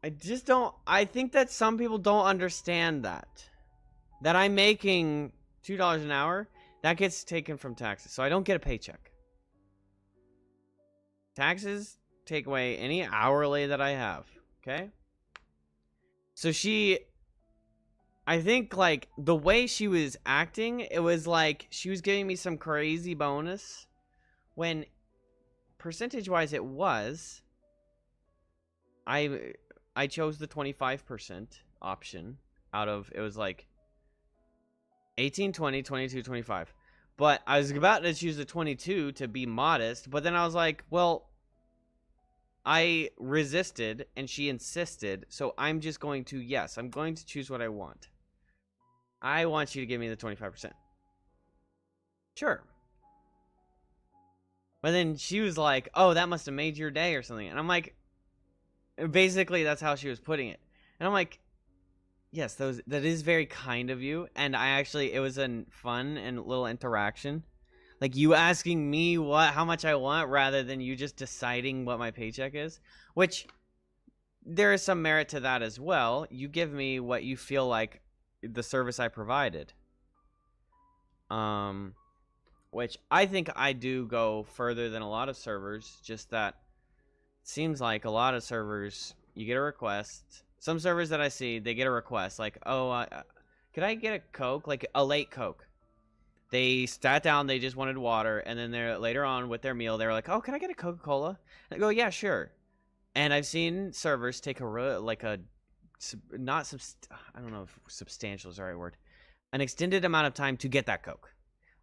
[SPEAKER 1] I just don't... I think that some people don't understand that. That I'm making $2 an hour, that gets taken from taxes. So I don't get a paycheck. Taxes take away any hourly that I have. Okay? So I think, like, the way she was acting, it was like she was giving me some crazy bonus. When, percentage-wise, it was. I chose the 25% option out of, it was like 18, 20, 22, 25. But I was about to choose the 22 to be modest, but then I was like, well, I resisted and she insisted, so I'm just going to, yes, I'm going to choose what I want. I want you to give me the 25%. Sure. But then she was like, oh, that must have made your day or something. And I'm like, basically that's how she was putting it. And I'm like, yes, that is very kind of you. And it was a fun and little interaction. Like, you asking me how much I want rather than you just deciding what my paycheck is. Which, there is some merit to that as well. You give me what you feel like the service I provided. Which I think I do go further than a lot of servers. Just that it seems like a lot of servers, you get a request. Some servers that I see, they get a request. Like, oh, could I get a Coke? Like, a late Coke. They sat down, they just wanted water, and then later on with their meal, they were like, "Oh, can I get a Coca-Cola?" I go, "Yeah, sure." And I've seen servers take I don't know if substantial is the right word, an extended amount of time to get that Coke.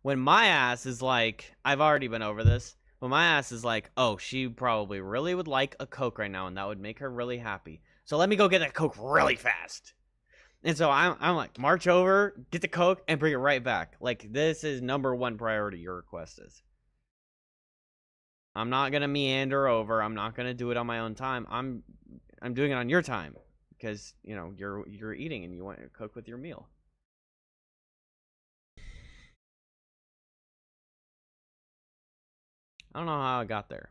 [SPEAKER 1] When my ass is like, I've already been over this. When my ass is like, oh, she probably really would like a Coke right now, and that would make her really happy. So let me go get that Coke really fast. And so I'm like, march over, get the Coke, and bring it right back. Like, this is #1 priority, your request is. I'm not going to meander over. I'm not going to do it on my own time. I'm doing it on your time. Because, you know, you're eating and you want to cook with your meal. I don't know how I got there.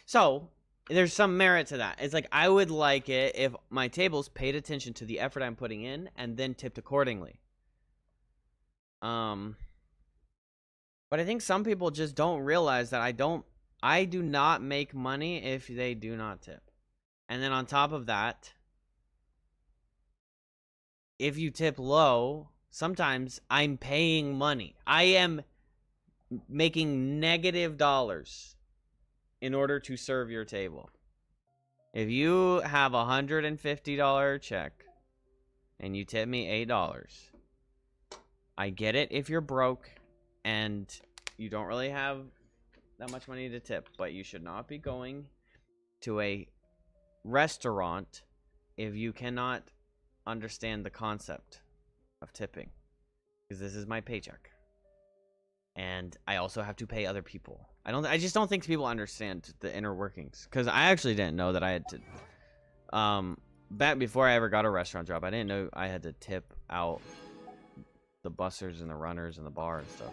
[SPEAKER 1] So, there's some merit to that. It's like, I would like it if my tables paid attention to the effort I'm putting in and then tipped accordingly. But I think some people just don't realize that I do not make money if they do not tip. And then on top of that, if you tip low, sometimes I'm paying money. I am making negative dollars in order to serve your table. If you have $150 check and you tip me $8, I get it if you're broke and you don't really have that much money to tip, but you should not be going to a restaurant if you cannot understand the concept of tipping, because this is my paycheck and I also have to pay other people. I just don't think people understand the inner workings, because I actually didn't know that I had to back before I ever got a restaurant job, I didn't know I had to tip out the bussers and the runners and the bar and stuff.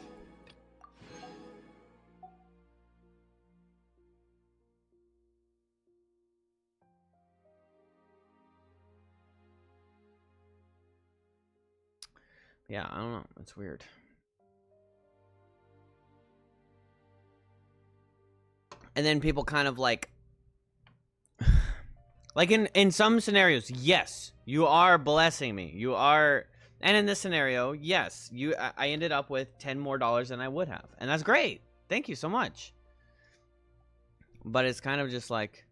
[SPEAKER 1] Yeah, I don't know. It's weird. And then people kind of like in some scenarios, yes, you are blessing me. You are, and in this scenario, yes, I ended up with $10 more than I would have. And that's great. Thank you so much. But it's kind of just like,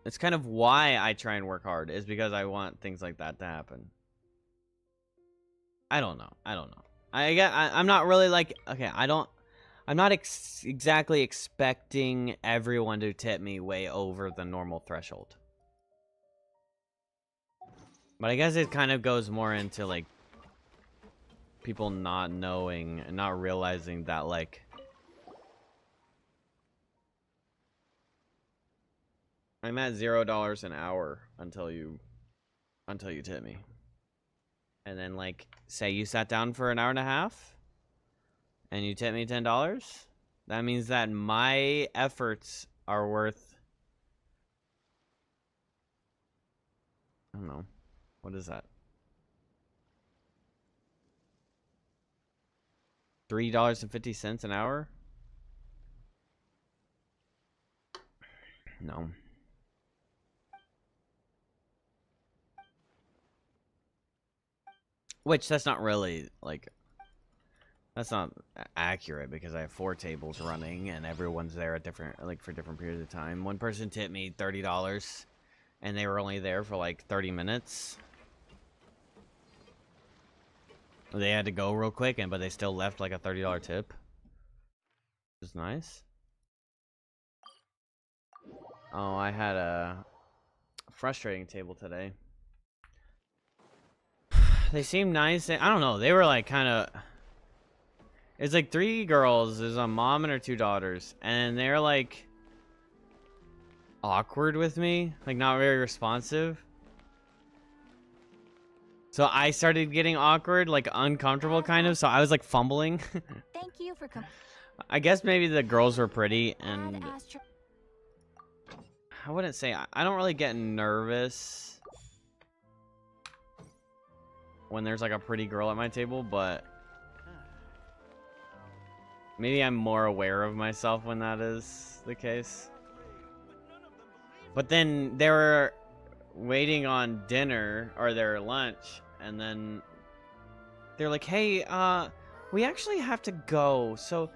[SPEAKER 1] it's kind of why I try and work hard, is because I want things like that to happen. I don't know. I'm not really like, okay, I'm not exactly expecting everyone to tip me way over the normal threshold. But I guess it kind of goes more into like people not knowing and not realizing that like I'm at $0 an hour until you tip me. And then like say you sat down for an hour and a half and you tip me $10, that means that my efforts are worth, I don't know, what is that? $3.50 an hour? No. Which that's not really like, that's not accurate, because I have 4 tables running and everyone's there at different, like for different periods of time. One person tipped me $30 and they were only there for like 30 minutes. They had to go real quick, but they still left like a $30 tip. Which is nice. Oh, I had a frustrating table today. They seemed nice. I don't know. They were like kind of. It's like 3 girls. There's a mom and her 2 daughters, and they're like awkward with me, like not very responsive. So I started getting awkward, like uncomfortable, kind of. So I was like fumbling.
[SPEAKER 2] Thank you for coming.
[SPEAKER 1] I guess maybe the girls were pretty, and I wouldn't say I don't really get nervous when there's like a pretty girl at my table, but maybe I'm more aware of myself when that is the case. But then they were waiting on dinner or their lunch, and then they're like, "Hey, we actually have to go, so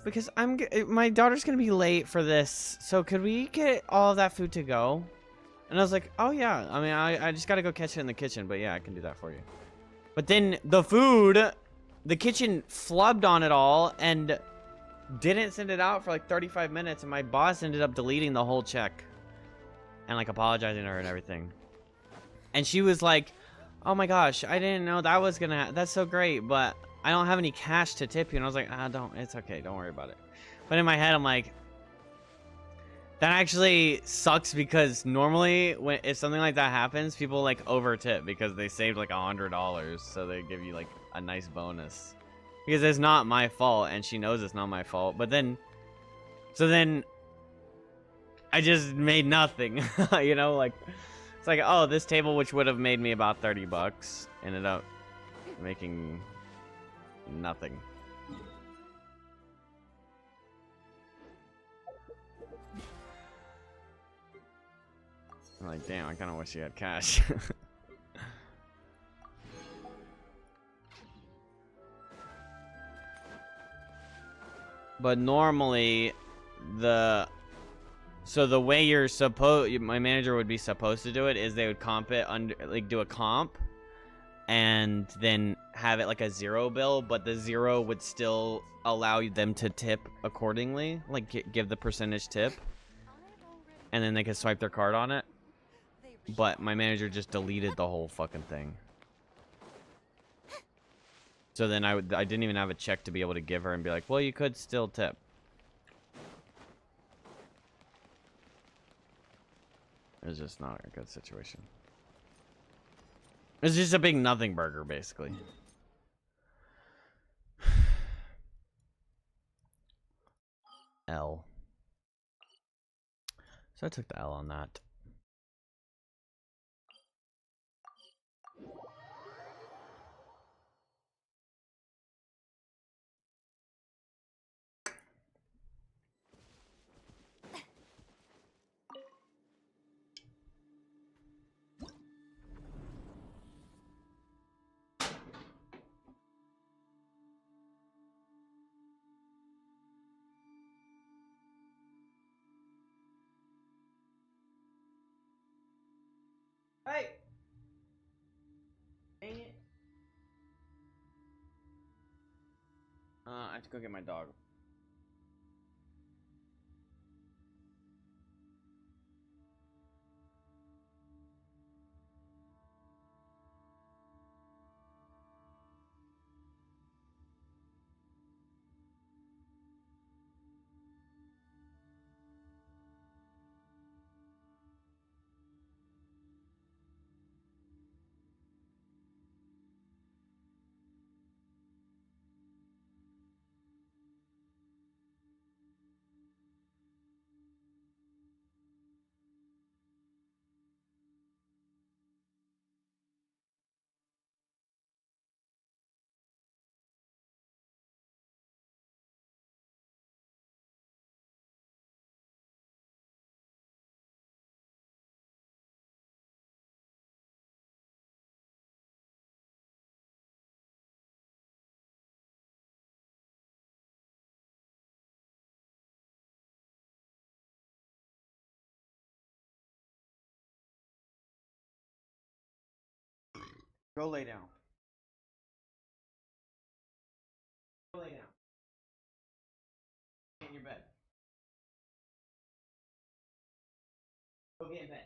[SPEAKER 1] because my daughter's gonna be late for this, so could we get all of that food to go?" And I was like, "Oh yeah, I mean, I just gotta go catch it in the kitchen, but yeah, I can do that for you." But then the kitchen flubbed on it all and didn't send it out for like 35 minutes, and my boss ended up deleting the whole check and like apologizing to her and everything. And she was like, "Oh my gosh, I didn't know that was gonna that's so great, but I don't have any cash to tip you." And I was like, it's okay, don't worry about it. But in my head, I'm like, that actually sucks, because normally if something like that happens, people like over tip because they saved like $100, so they give you like a nice bonus, because it's not my fault and she knows it's not my fault. But then I just made nothing. You know, like it's like, oh, this table, which would have made me about 30 bucks, ended up making nothing. I'm like, damn, I kind of wish you had cash. But normally, the way my manager would be supposed to do it is they would comp it do a comp, and then have it like a 0 bill, but the 0 would still allow them to tip accordingly, like give the percentage tip. and then they could swipe their card on it. But my manager just deleted the whole fucking thing. So then I didn't even have a check to be able to give her and be like, well, you could still tip. It was just not a good situation. It's just a big nothing burger, basically. L. So I took the L on that. Hey! Dang it. I have to go get my dog. Go lay down. Go lay down. Get in your bed. Go get in bed.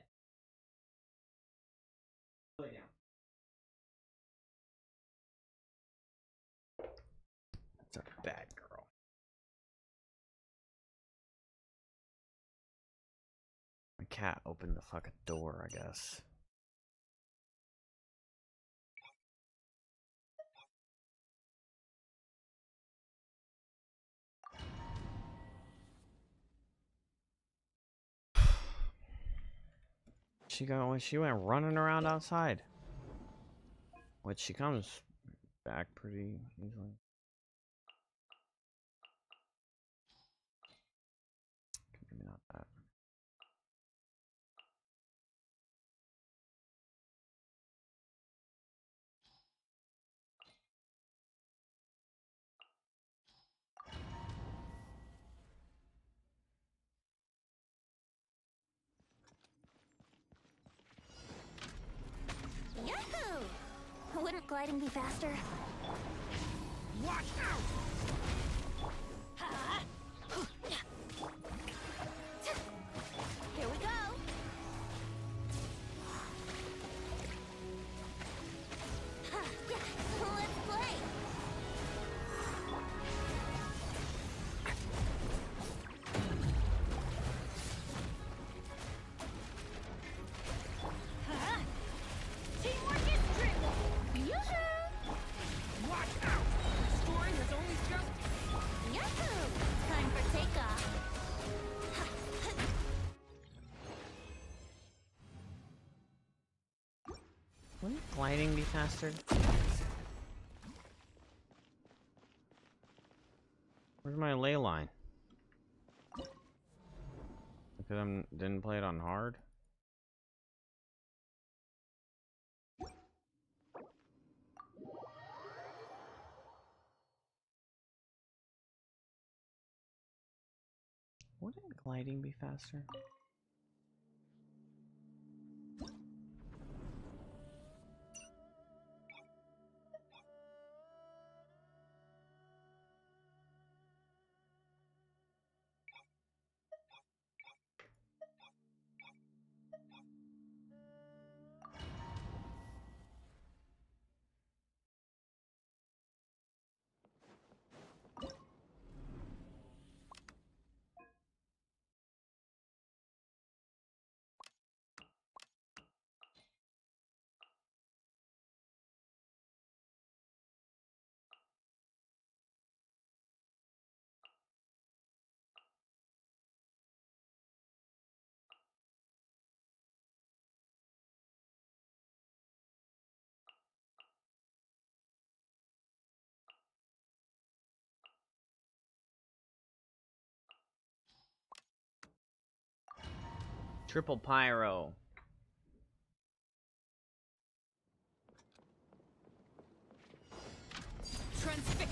[SPEAKER 1] Lay down. That's a bad girl. My cat opened the fucking door, I guess. She went running around outside. Which she comes back pretty easily. Maybe not that.
[SPEAKER 2] Yahoo! Wouldn't gliding be faster?
[SPEAKER 5] Watch out!
[SPEAKER 2] Here we go. Let's play. Teamwork is triple. Yoo-hoo!
[SPEAKER 5] Watch out! The story has only just...
[SPEAKER 2] Yahoo! Time for takeoff.
[SPEAKER 1] Wouldn't gliding be faster? Where's my ley line? Because I didn't play it on hard? Wouldn't gliding be faster? Triple pyro.
[SPEAKER 5] Transfix.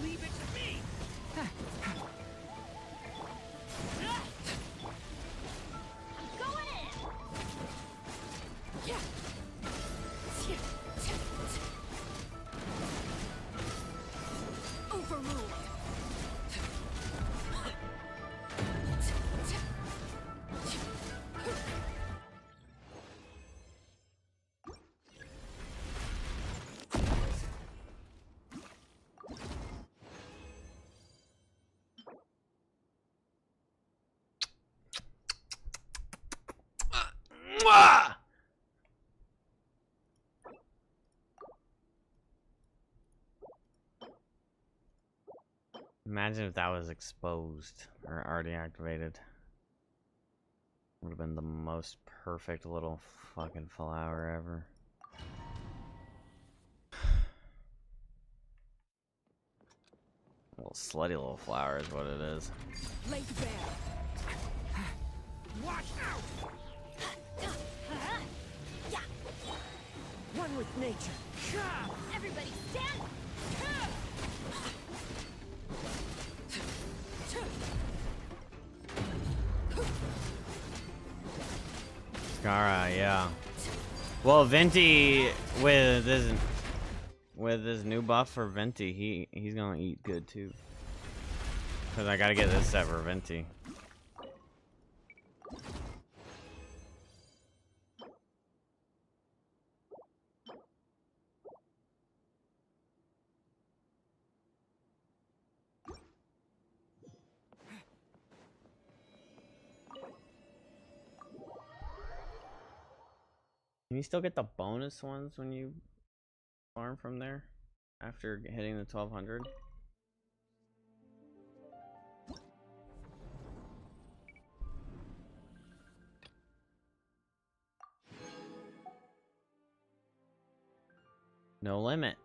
[SPEAKER 5] Leave it to me.
[SPEAKER 2] I'm going in.
[SPEAKER 5] Overruled.
[SPEAKER 1] Mwah! Imagine if that was exposed or already activated. Would have been the most perfect little fucking flower ever. Little slutty little flower is what it is.
[SPEAKER 5] Laid bare. Watch out! One with nature.
[SPEAKER 2] Everybody stand.
[SPEAKER 1] Skara, yeah. Well, Venti with his new buff for Venti, he's gonna eat good too. Cause I gotta get this set for Venti. Can you still get the bonus ones when you farm from there after hitting the 1200? No limit.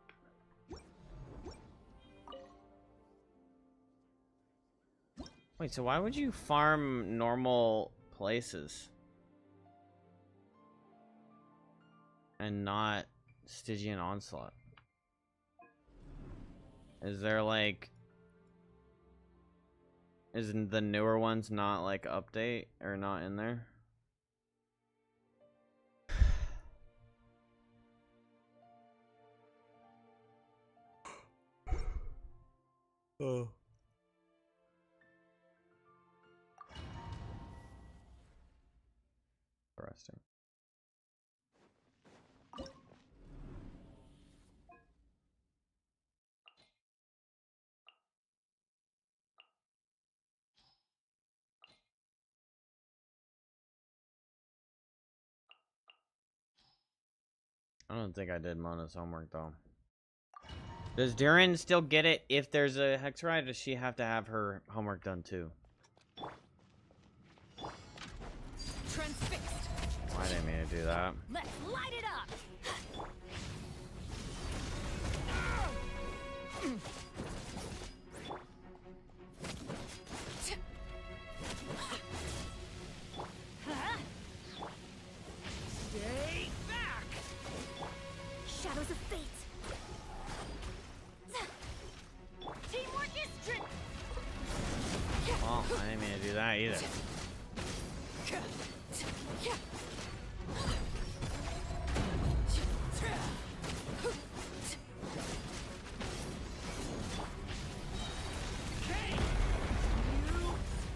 [SPEAKER 1] Wait, so why would you farm normal places and not Stygian Onslaught? Is there like, is the newer ones not like update or not in there? Oh. Interesting. I don't think I did Mona's homework though. Does Durin still get it if there's a hex ride, or does she have to have her homework done too?
[SPEAKER 5] Transfixed.
[SPEAKER 1] Why didn't mean to do that?
[SPEAKER 2] Let's light it up.
[SPEAKER 5] Stay back.
[SPEAKER 2] Shadows of fate. Teamwork is strength.
[SPEAKER 1] Well, I didn't mean to do that either.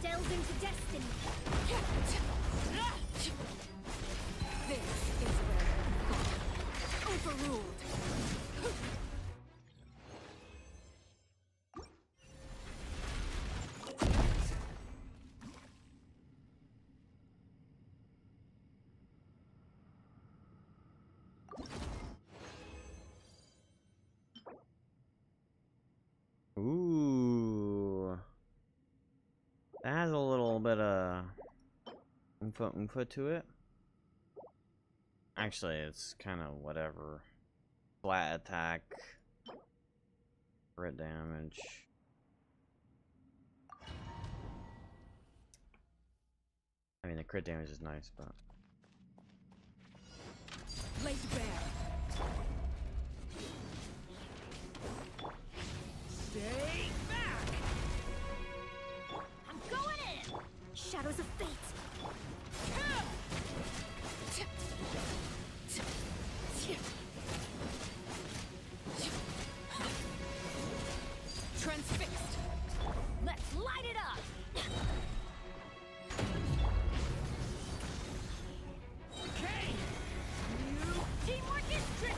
[SPEAKER 2] Delve into destiny.
[SPEAKER 3] This is where you fall.
[SPEAKER 5] Overruled.
[SPEAKER 1] Ooh. That has a little bit of oomph to it. Actually, it's kind of whatever. Flat attack. Crit damage. I mean, the crit damage is nice, but
[SPEAKER 5] Laid bare. Stay back.
[SPEAKER 2] I'm going in! Shadows of fate!
[SPEAKER 5] Transfixed.
[SPEAKER 2] Let's light it up!
[SPEAKER 5] Okay.
[SPEAKER 2] Teamwork is trick!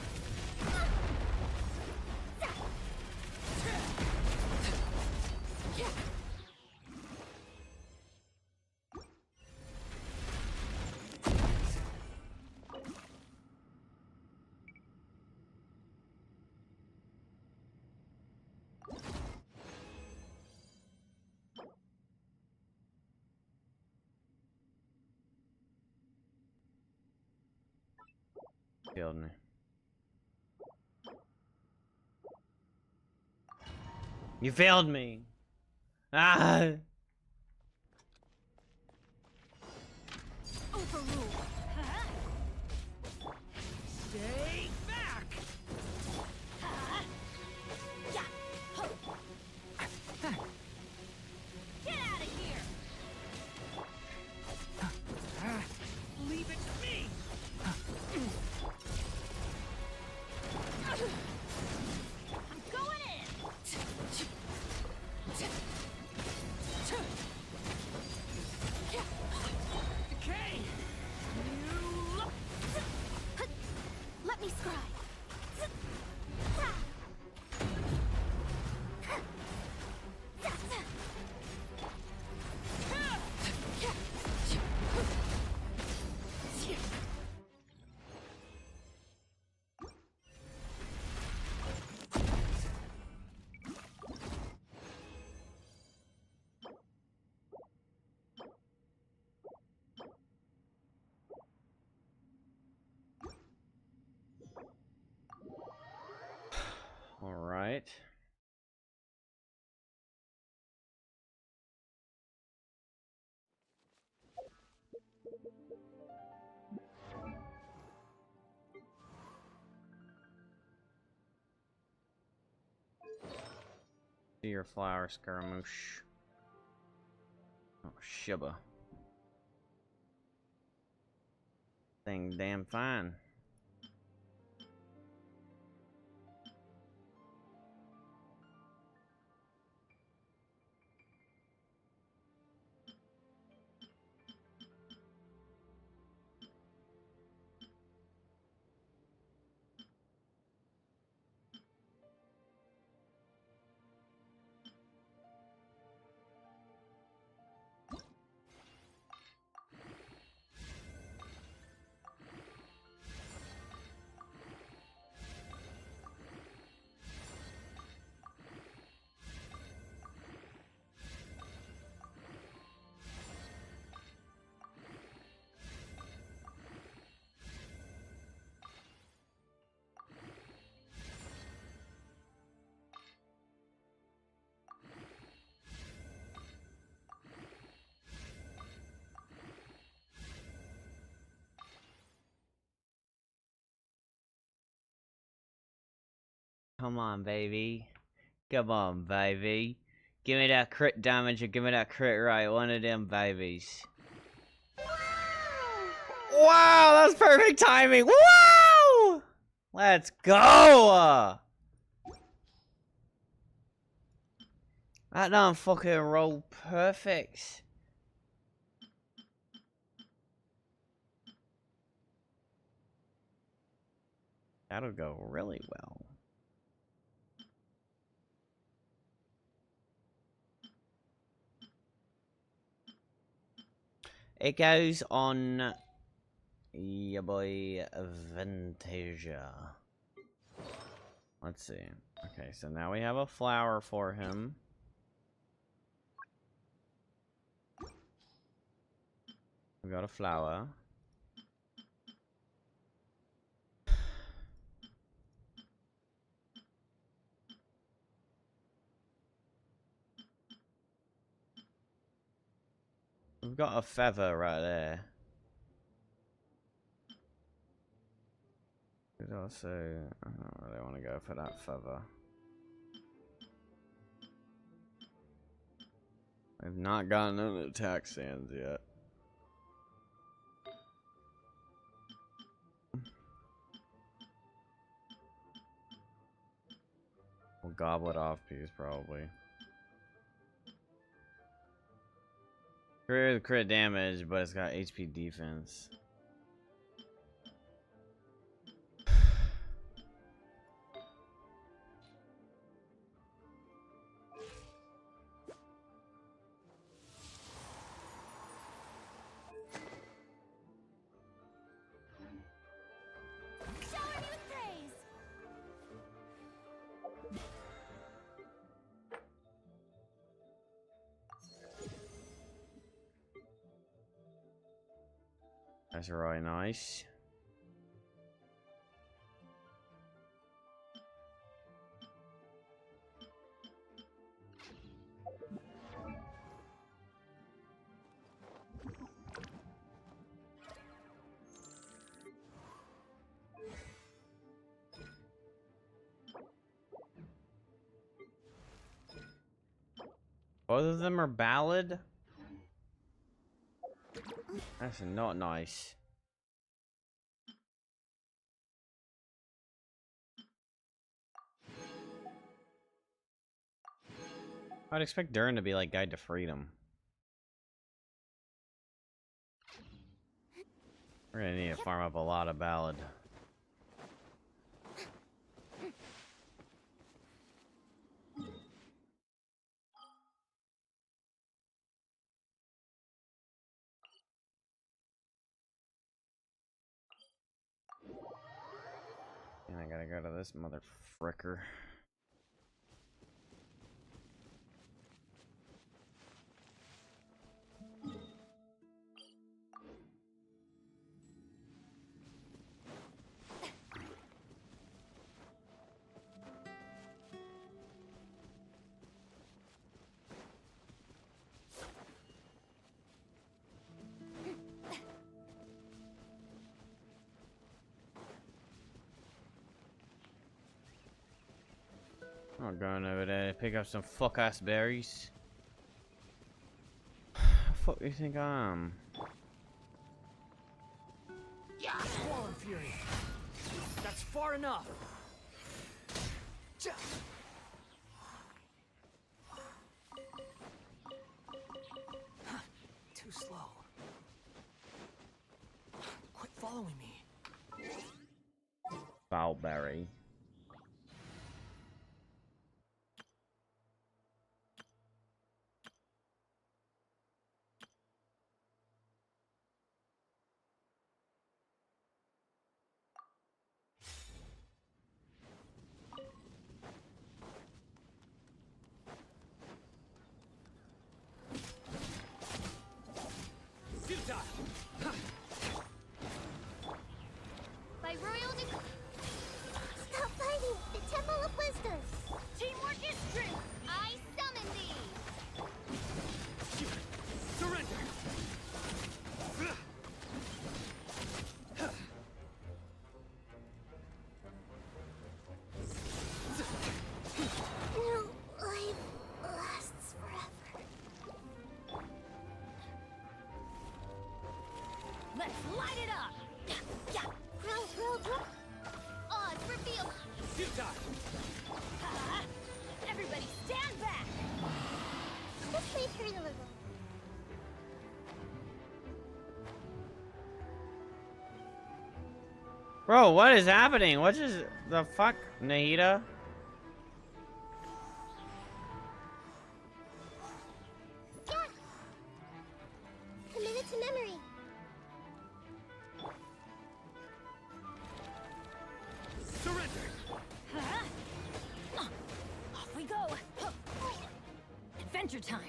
[SPEAKER 1] failed me. You failed me. Ah.
[SPEAKER 2] Overrule!
[SPEAKER 5] Stay back.
[SPEAKER 2] Yeah. Get out of here!
[SPEAKER 5] Leave it to me.
[SPEAKER 2] I'm going in!
[SPEAKER 5] Decay.
[SPEAKER 2] Let me scry!
[SPEAKER 1] All right. See your flower, Scaramouche. Oh, Shiba. Thing damn fine. Come on, baby. Come on, baby. Give me that crit damage or give me that crit right. One of them babies. Wow, that's perfect timing. Wow! Let's go! That done fucking roll perfect. That'll go really well. It goes on your boy VENTIIII. Let's see. Okay, so now we have a flower for him. We got a flower. we've got a feather right there. Could also, I don't really want to go for that feather. I've not gotten an attack stands yet. We'll goblet off piece probably. Crit damage, but it's got HP defense.
[SPEAKER 2] Shower me with praise.
[SPEAKER 1] That's really nice. Both of them are ballad? That's not nice. I'd expect Durin to be like Guide to Freedom. We're gonna need to farm up a lot of ballad. And I gotta go to this mother fricker. I'm going over there to pick up some fuck ass berries. Fuck you think I am?
[SPEAKER 5] Yeah, Swarm Fury. That's far enough. Ja. Huh, too slow. Quit following me.
[SPEAKER 1] Foulberry.
[SPEAKER 2] By royal decree. Stop fighting! The Temple of Wisdom! Teamwork is strength! I summon thee!
[SPEAKER 5] Surrender.
[SPEAKER 2] No life lasts forever. Let's light it up! Yeah! Grow! Odds revealed!
[SPEAKER 5] Futile.
[SPEAKER 2] Everybody stand back! This may hurt a little.
[SPEAKER 1] Bro, what is happening? What is the fuck, Nahida?
[SPEAKER 2] Yeah! Commit it to memory.
[SPEAKER 5] Surrender.
[SPEAKER 3] Off we go. Adventure time.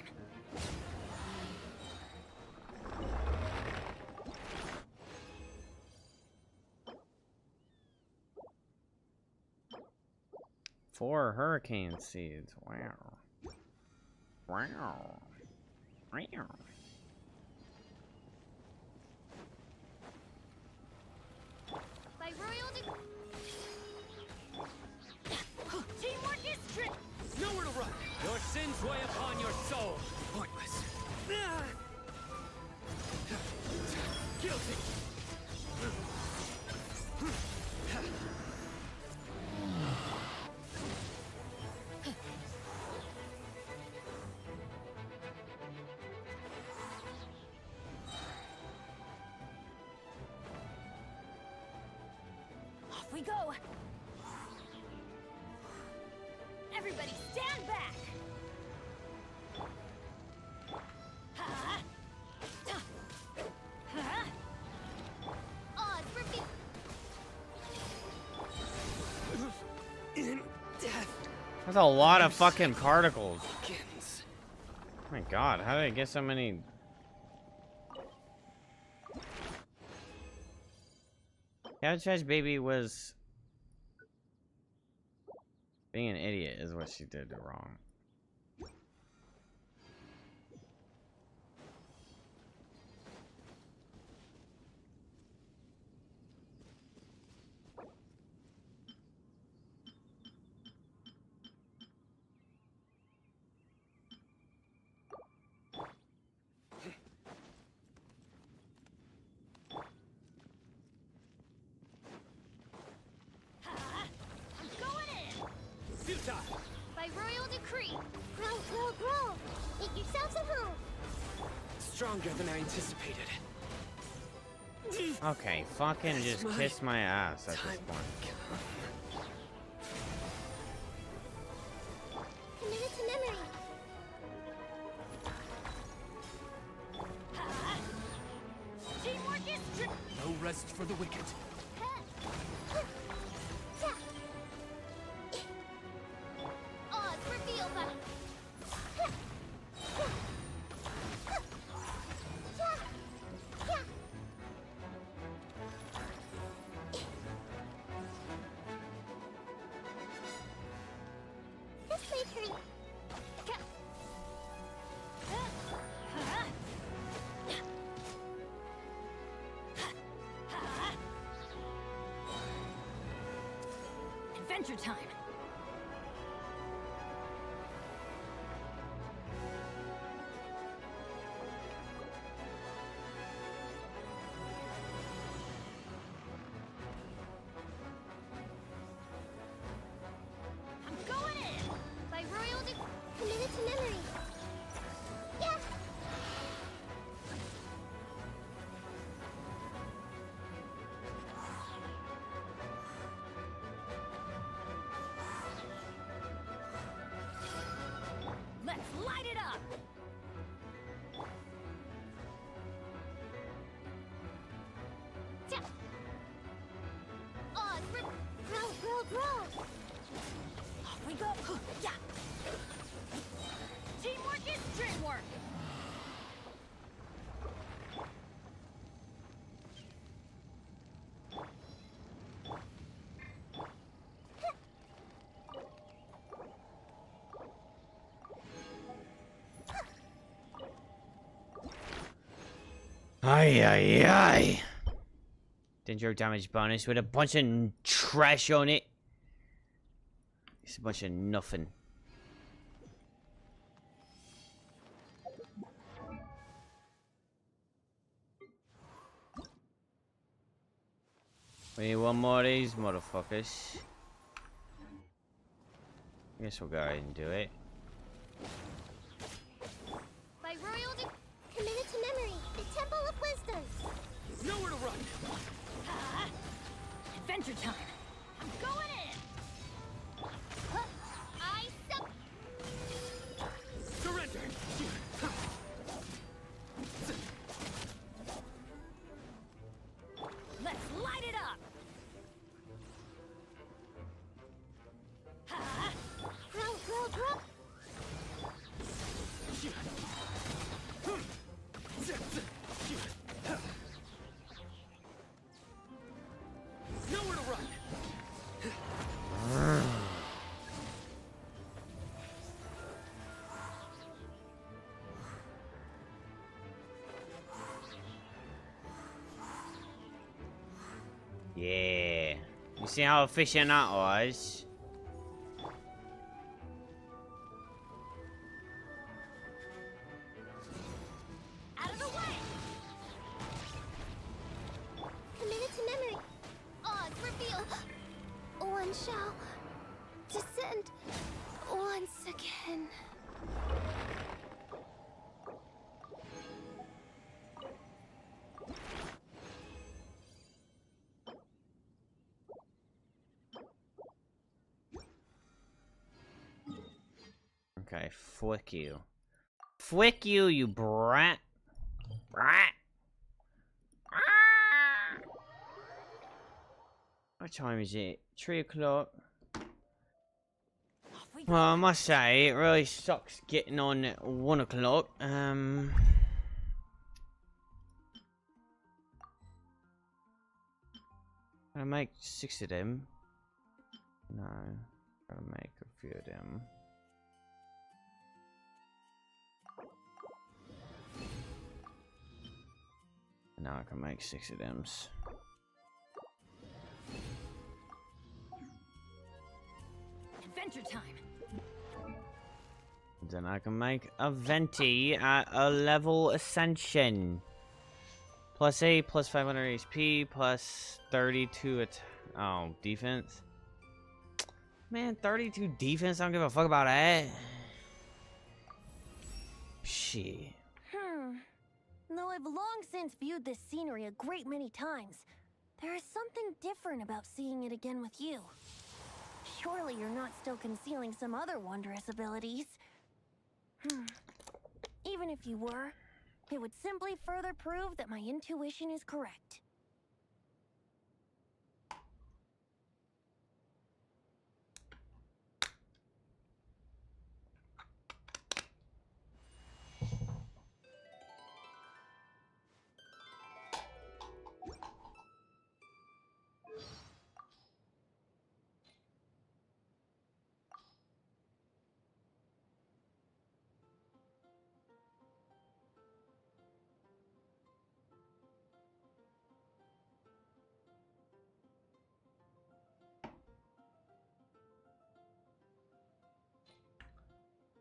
[SPEAKER 1] Four hurricane seeds. Wow. Wow. Wow.
[SPEAKER 2] we go! Everybody stand back! Ha! Ha! Odds reveal.
[SPEAKER 5] In death
[SPEAKER 1] That's a lot of fucking particles.
[SPEAKER 5] begins.
[SPEAKER 1] Oh my god, how did I get so many? Cabbage Patch Baby was being an idiot is what she did wrong.
[SPEAKER 2] I'm going in!
[SPEAKER 5] Futile.
[SPEAKER 2] By royal decree. Grow, grow, grow! Make yourselves at home!
[SPEAKER 5] Stronger than I anticipated.
[SPEAKER 1] Okay, fucking just
[SPEAKER 5] My
[SPEAKER 1] kiss my ass at this
[SPEAKER 5] time
[SPEAKER 1] point.
[SPEAKER 2] Committed to memory. Teamwork is true.
[SPEAKER 5] No rest for the wicked.
[SPEAKER 2] Odds reveal them. This may hurt.
[SPEAKER 3] Adventure time.
[SPEAKER 2] I'm going in. By royal committed to memory. Yeah.
[SPEAKER 3] Let's light it up.
[SPEAKER 2] Yeah. Odds grow, grow, grow.
[SPEAKER 3] Off we go. Yeah.
[SPEAKER 2] Teamwork is dreamwork.
[SPEAKER 1] Ay ay ay. Danger damage bonus with a bunch of trash on it. It's a bunch of nothing. We need one more of these motherfuckers. I guess we'll go ahead and do it.
[SPEAKER 2] By royal committed to memory. The Temple of Wisdom.
[SPEAKER 5] Nowhere to run.
[SPEAKER 3] Adventure time.
[SPEAKER 2] I'm going in. I sub.
[SPEAKER 5] Surrender.
[SPEAKER 3] Let's light it up.
[SPEAKER 2] Grow, grow, grow.
[SPEAKER 5] Nowhere to run.
[SPEAKER 1] Yeah. You see how efficient that was?
[SPEAKER 2] Out of the way. Committed to memory. Odds reveal. One shall descend once again.
[SPEAKER 1] Okay, flick you. Flick you, you brat. Brat. What time is it? 3 o'clock.
[SPEAKER 2] Off we
[SPEAKER 1] Well, I
[SPEAKER 2] go.
[SPEAKER 1] must say, it really sucks getting on at 1 o'clock. Can I make 6 of them? No. Gotta make a few of them. Now I can make 6 of them.
[SPEAKER 2] Adventure time.
[SPEAKER 1] Then I can make a venti at a level ascension. Plus 8, plus 500 HP, plus 32 defense. Man, 32 defense, I don't give a fuck about that. Shit.
[SPEAKER 2] Though I've long since viewed this scenery a great many times, there is something different about seeing it again with you. Surely you're not still concealing some other wondrous abilities. Even if you were, it would simply further prove that my intuition is correct.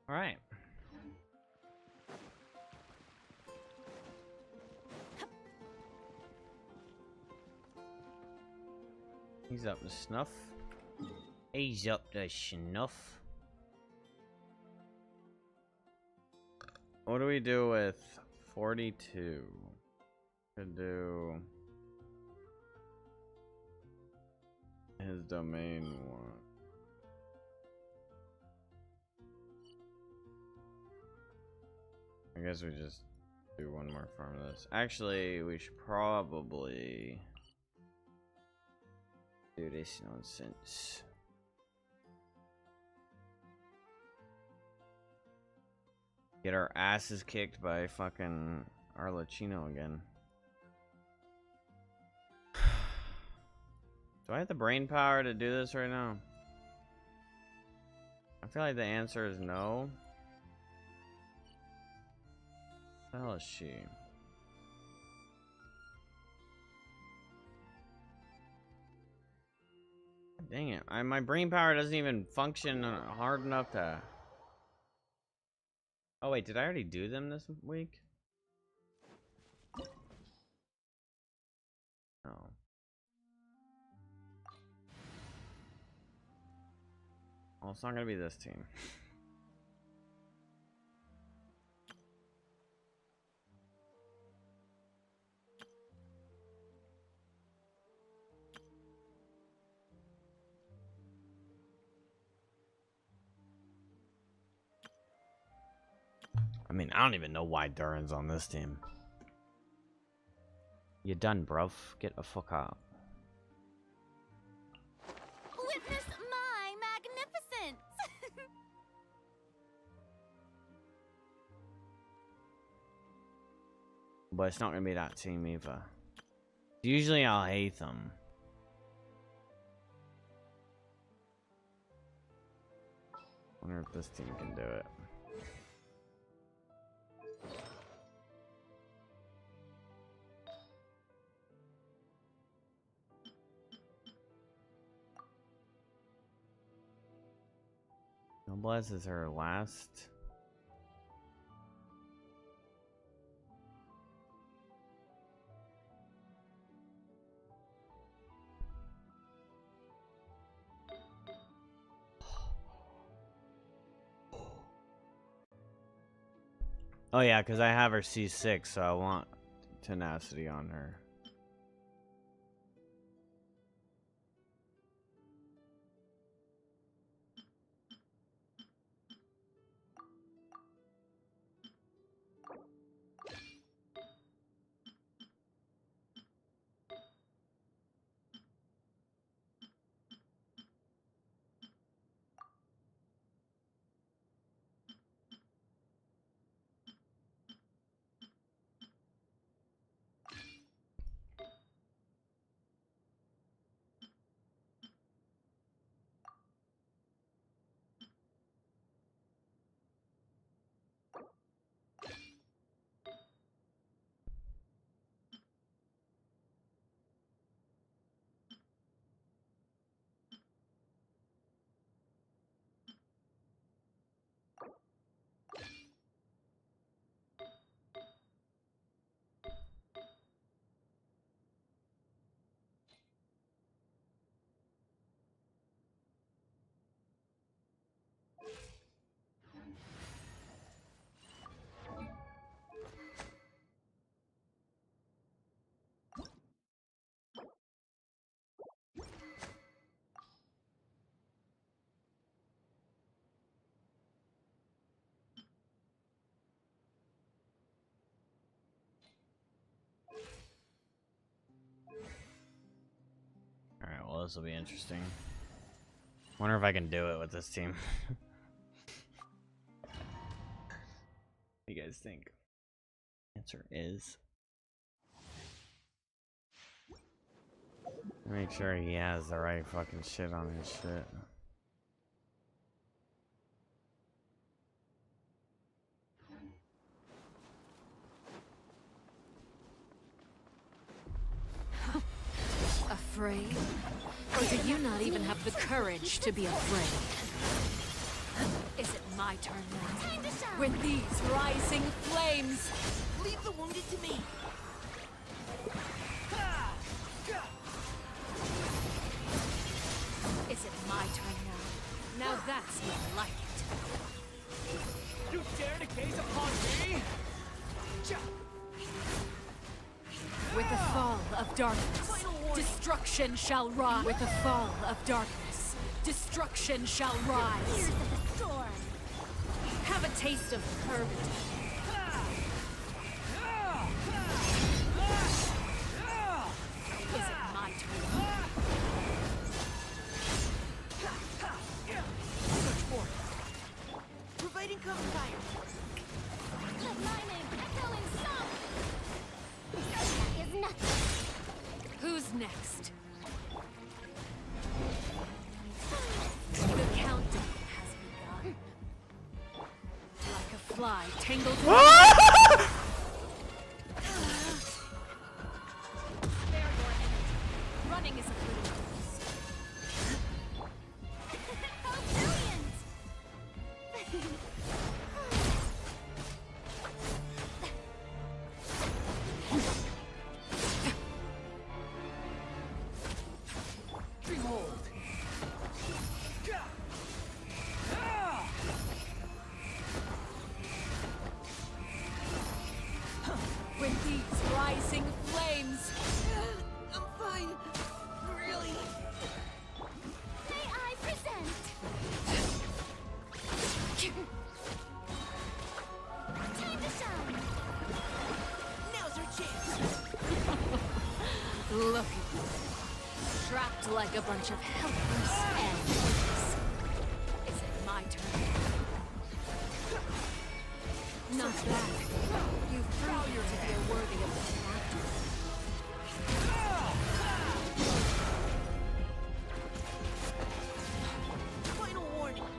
[SPEAKER 1] Alright. He's up to snuff. He's up to snuff. What do we do with 42? Could do his domain one. I guess we just do one more farm of this. Actually, we should probably do this nonsense. Get our asses kicked by fucking Arlecchino again. Do I have the brain power to do this right now? I feel like the answer is no. What the hell is she? Dang it. My brain power doesn't even function hard enough to... Oh wait, did I already do them this week? No. Well, it's not gonna be this team. I mean, I don't even know why Durin's on this team. You done, bruv. Get the fuck out.
[SPEAKER 2] Witness my magnificence!
[SPEAKER 1] But it's not gonna be that team either. Usually I'll hate them. Wonder if this team can do it. Noblesse is her last. Oh yeah, because I have her C6, so I want tenacity on her. this will be interesting. Wonder if I can do it with this team. What do you guys think? Answer is. Make sure he has the right fucking shit on his shit.
[SPEAKER 6] Afraid? Or do you not even have the courage to be afraid? Is it my turn now?
[SPEAKER 2] Time to shine!
[SPEAKER 6] With these rising flames!
[SPEAKER 5] Leave the wounded to me.
[SPEAKER 6] Is it my turn now? Now that's more like it.
[SPEAKER 5] You dare to gaze upon me?
[SPEAKER 6] With the fall of darkness, destruction shall rise. With the fall of darkness, destruction shall
[SPEAKER 2] Tears
[SPEAKER 6] rise.
[SPEAKER 2] of the storm!
[SPEAKER 6] Have a taste of purity. Is it my turn?
[SPEAKER 5] Search for it. Providing cover fire.
[SPEAKER 2] Let my name echo in song! That is nothing!
[SPEAKER 6] Who's next? The countdown has begun. Like a fly tangled in Spare your energy. Running is a good use.
[SPEAKER 2] How brilliant!
[SPEAKER 5] Behold.
[SPEAKER 6] With these rising flames.
[SPEAKER 5] I'm fine. Really?
[SPEAKER 2] May I present? Time to shine!
[SPEAKER 5] Now's our chance.
[SPEAKER 6] Look at you. Trapped like a bunch of helpless animals. Is it my turn? Not bad. You've proven to be a worthy of the actor.
[SPEAKER 5] Final warning.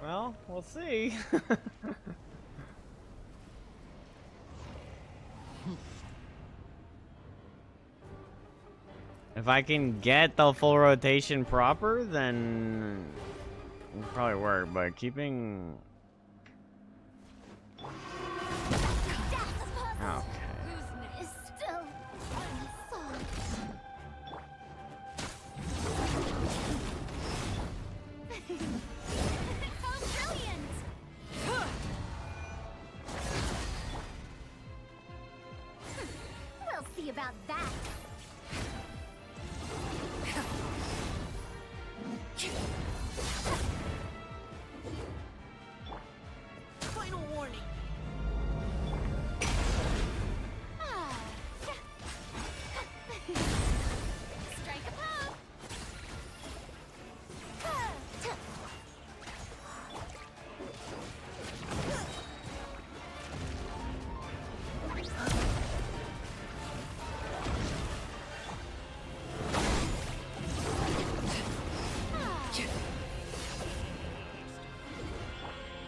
[SPEAKER 1] Well, we'll see. If I can get the full rotation proper, then it'll probably work, but keeping... Okay.
[SPEAKER 2] Is still unsolved. How brilliant! We'll see about that.
[SPEAKER 5] Final warning.
[SPEAKER 2] Ah. Strike a pop.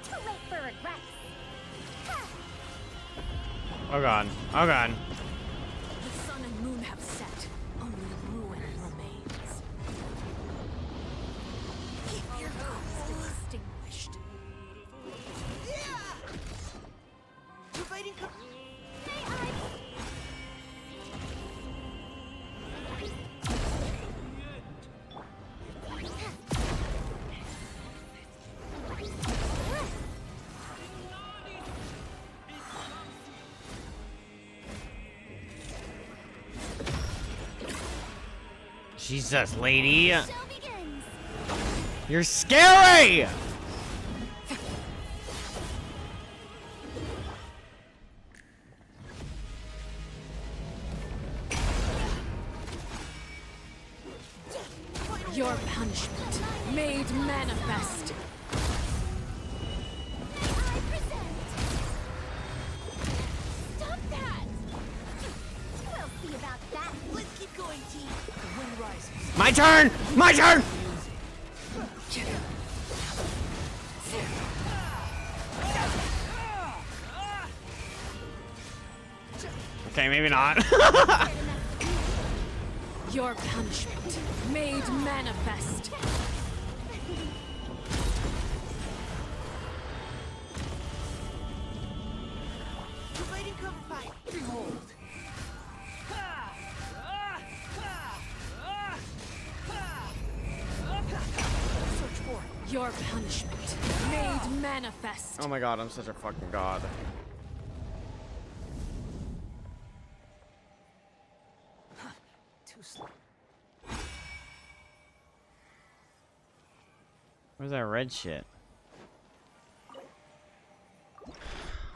[SPEAKER 2] Too late for regrets.
[SPEAKER 1] Oh god. Oh god.
[SPEAKER 6] The sun and moon have set. Only ruin remains. Keep your course extinguished.
[SPEAKER 5] Providing cover.
[SPEAKER 1] Jesus, lady.
[SPEAKER 2] Show begins.
[SPEAKER 1] You're scary!
[SPEAKER 6] Your punishment made manifest.
[SPEAKER 2] I present. Stop that! We'll see about that.
[SPEAKER 5] Let's keep going, team. The wind rises.
[SPEAKER 1] My turn! My turn! Okay, maybe not.
[SPEAKER 6] Your punishment made manifest.
[SPEAKER 5] Providing cover fire. Behold. Search for it.
[SPEAKER 6] Your punishment made manifest.
[SPEAKER 1] Oh my god, I'm such a fucking god.
[SPEAKER 5] Too slow.
[SPEAKER 1] Where's that red shit?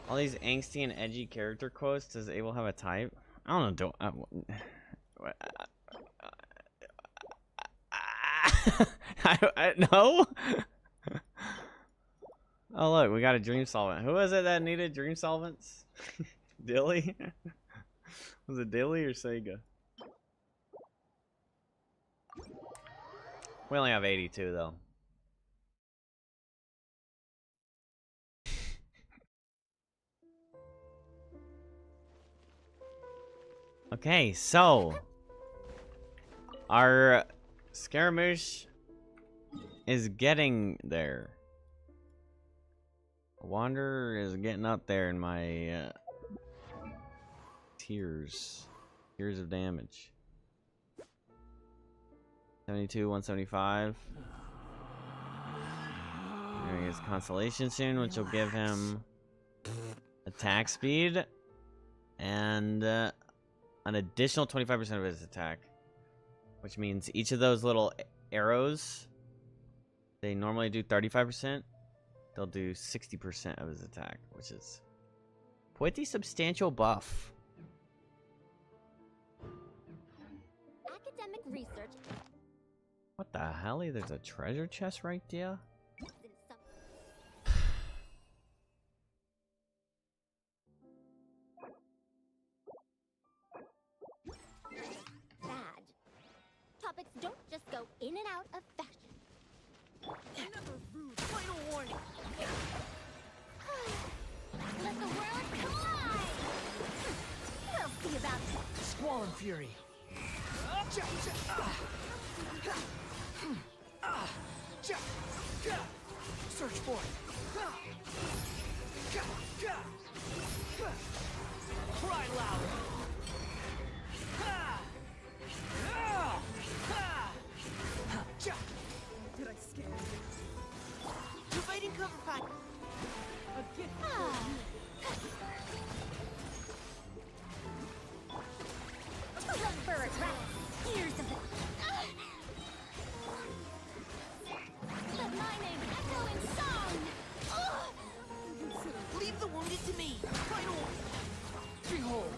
[SPEAKER 1] All these angsty and edgy character quotes. Does Abel have a type? I don't know. No. Oh look, we got a dream solvent. Who was it that needed dream solvents? Dilly? Was it Dilly or Sega? We only have 82 though. Okay, so our Scaramouche is getting there. Wanderer is getting up there in my tears of damage. 72, 175. There he is, Constellation soon, which will give him attack speed and an additional 25% of his attack, which means each of those little arrows, they normally do 35%. They'll do 60% of his attack, which is pretty substantial buff.
[SPEAKER 2] Academic research
[SPEAKER 1] What the hell? There's a treasure chest right there?
[SPEAKER 2] isn't some- bad. Topics don't just go in and out of fashion.
[SPEAKER 5] Another rude final warning.
[SPEAKER 2] Let the world collide! We'll see about that.
[SPEAKER 5] Squall and fury. Search for it. Cry loud. Did I skip? Providing cover fire. Again.
[SPEAKER 2] Look for it, rats. Ears of the... Let my name echo in song!
[SPEAKER 5] Leave the wounded to me. Final. Behold.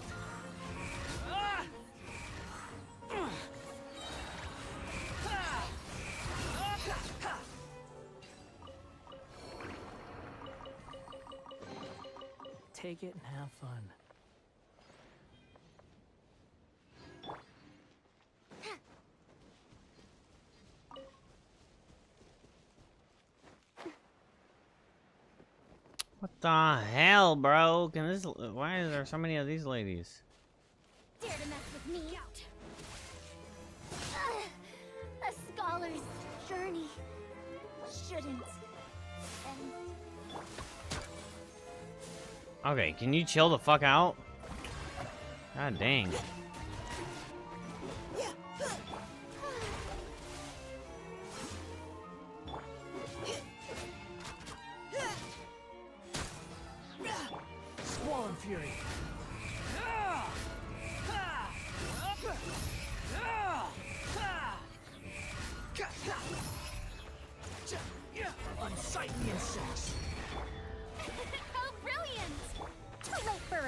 [SPEAKER 5] Take it and have fun.
[SPEAKER 1] What the hell, bro? Can this? Why is there so many of these ladies?
[SPEAKER 2] Dare to mess with me? A scholar's journey shouldn't end.
[SPEAKER 1] Okay, can you chill the fuck out? God dang.
[SPEAKER 5] Squall and fury.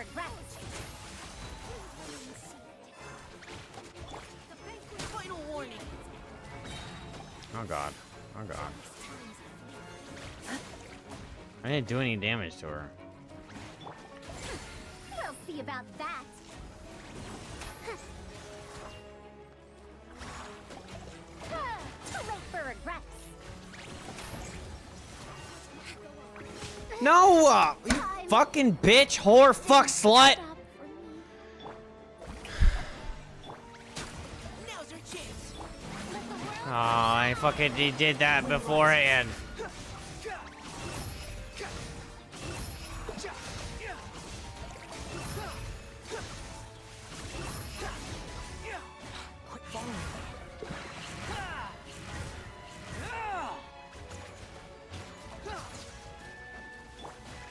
[SPEAKER 2] regrets.
[SPEAKER 5] Final warning.
[SPEAKER 1] Oh god. Oh god. I didn't do any damage to her.
[SPEAKER 2] We'll see about that. Too late for regrets.
[SPEAKER 1] No! You fucking bitch, whore, fuck, slut!
[SPEAKER 2] Stop for me.
[SPEAKER 5] Now's our chance.
[SPEAKER 1] Oh, I fucking did that beforehand.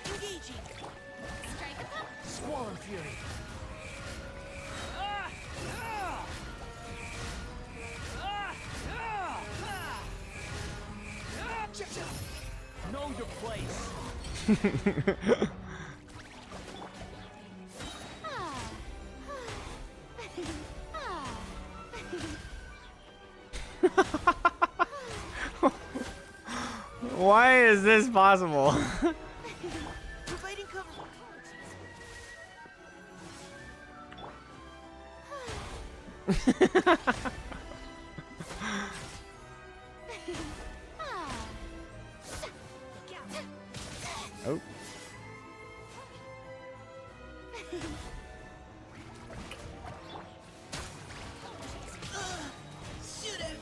[SPEAKER 5] Engaging.
[SPEAKER 2] Strike a pop.
[SPEAKER 5] Squall Fury. Know your place.
[SPEAKER 1] Why is this possible?
[SPEAKER 5] Providing cover.
[SPEAKER 1] Oh.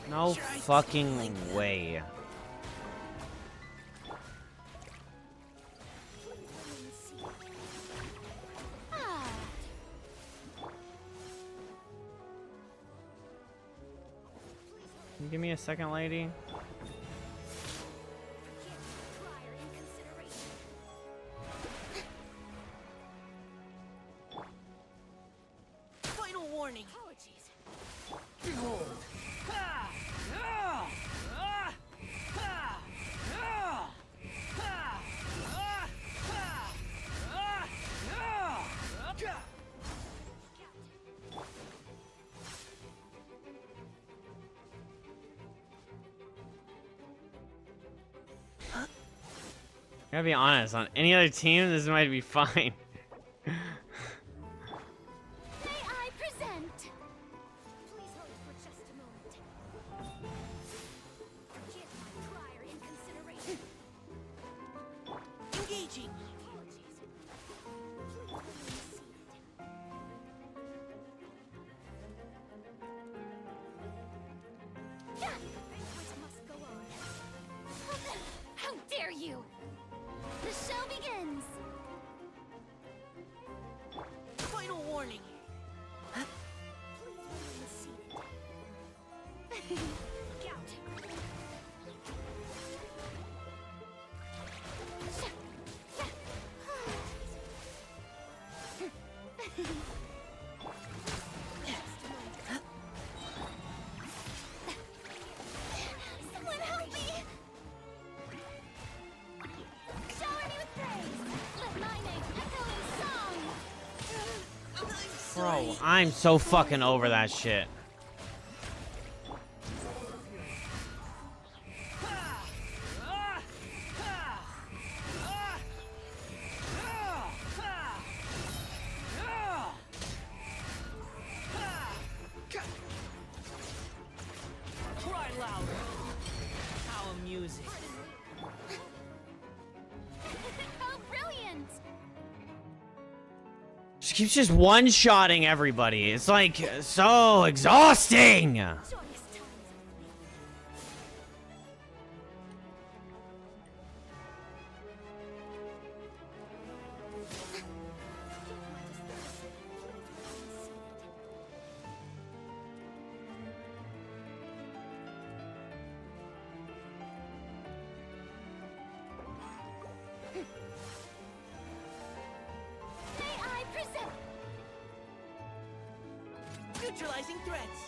[SPEAKER 1] No fucking way. Can you give me a second, lady?
[SPEAKER 5] Final warning.
[SPEAKER 1] I gotta be honest, on any other team, this might be fine.
[SPEAKER 2] May I present? Please hold for just a moment. Forgive my prior inconsideration.
[SPEAKER 5] Engaging.
[SPEAKER 2] Apologies. Please remain seated. The banquet must go on. How dare you! The show begins!
[SPEAKER 5] Final warning.
[SPEAKER 2] Please remain seated. Gout. Someone help me! Shower me with praise! Let my name echo in song!
[SPEAKER 1] Bro, I'm so fucking over that shit.
[SPEAKER 5] Cry louder. How amusing.
[SPEAKER 2] How brilliant!
[SPEAKER 1] She keeps just one-shotting everybody. It's like so exhausting.
[SPEAKER 2] Joyous times. May I present?
[SPEAKER 5] Neutralizing threats.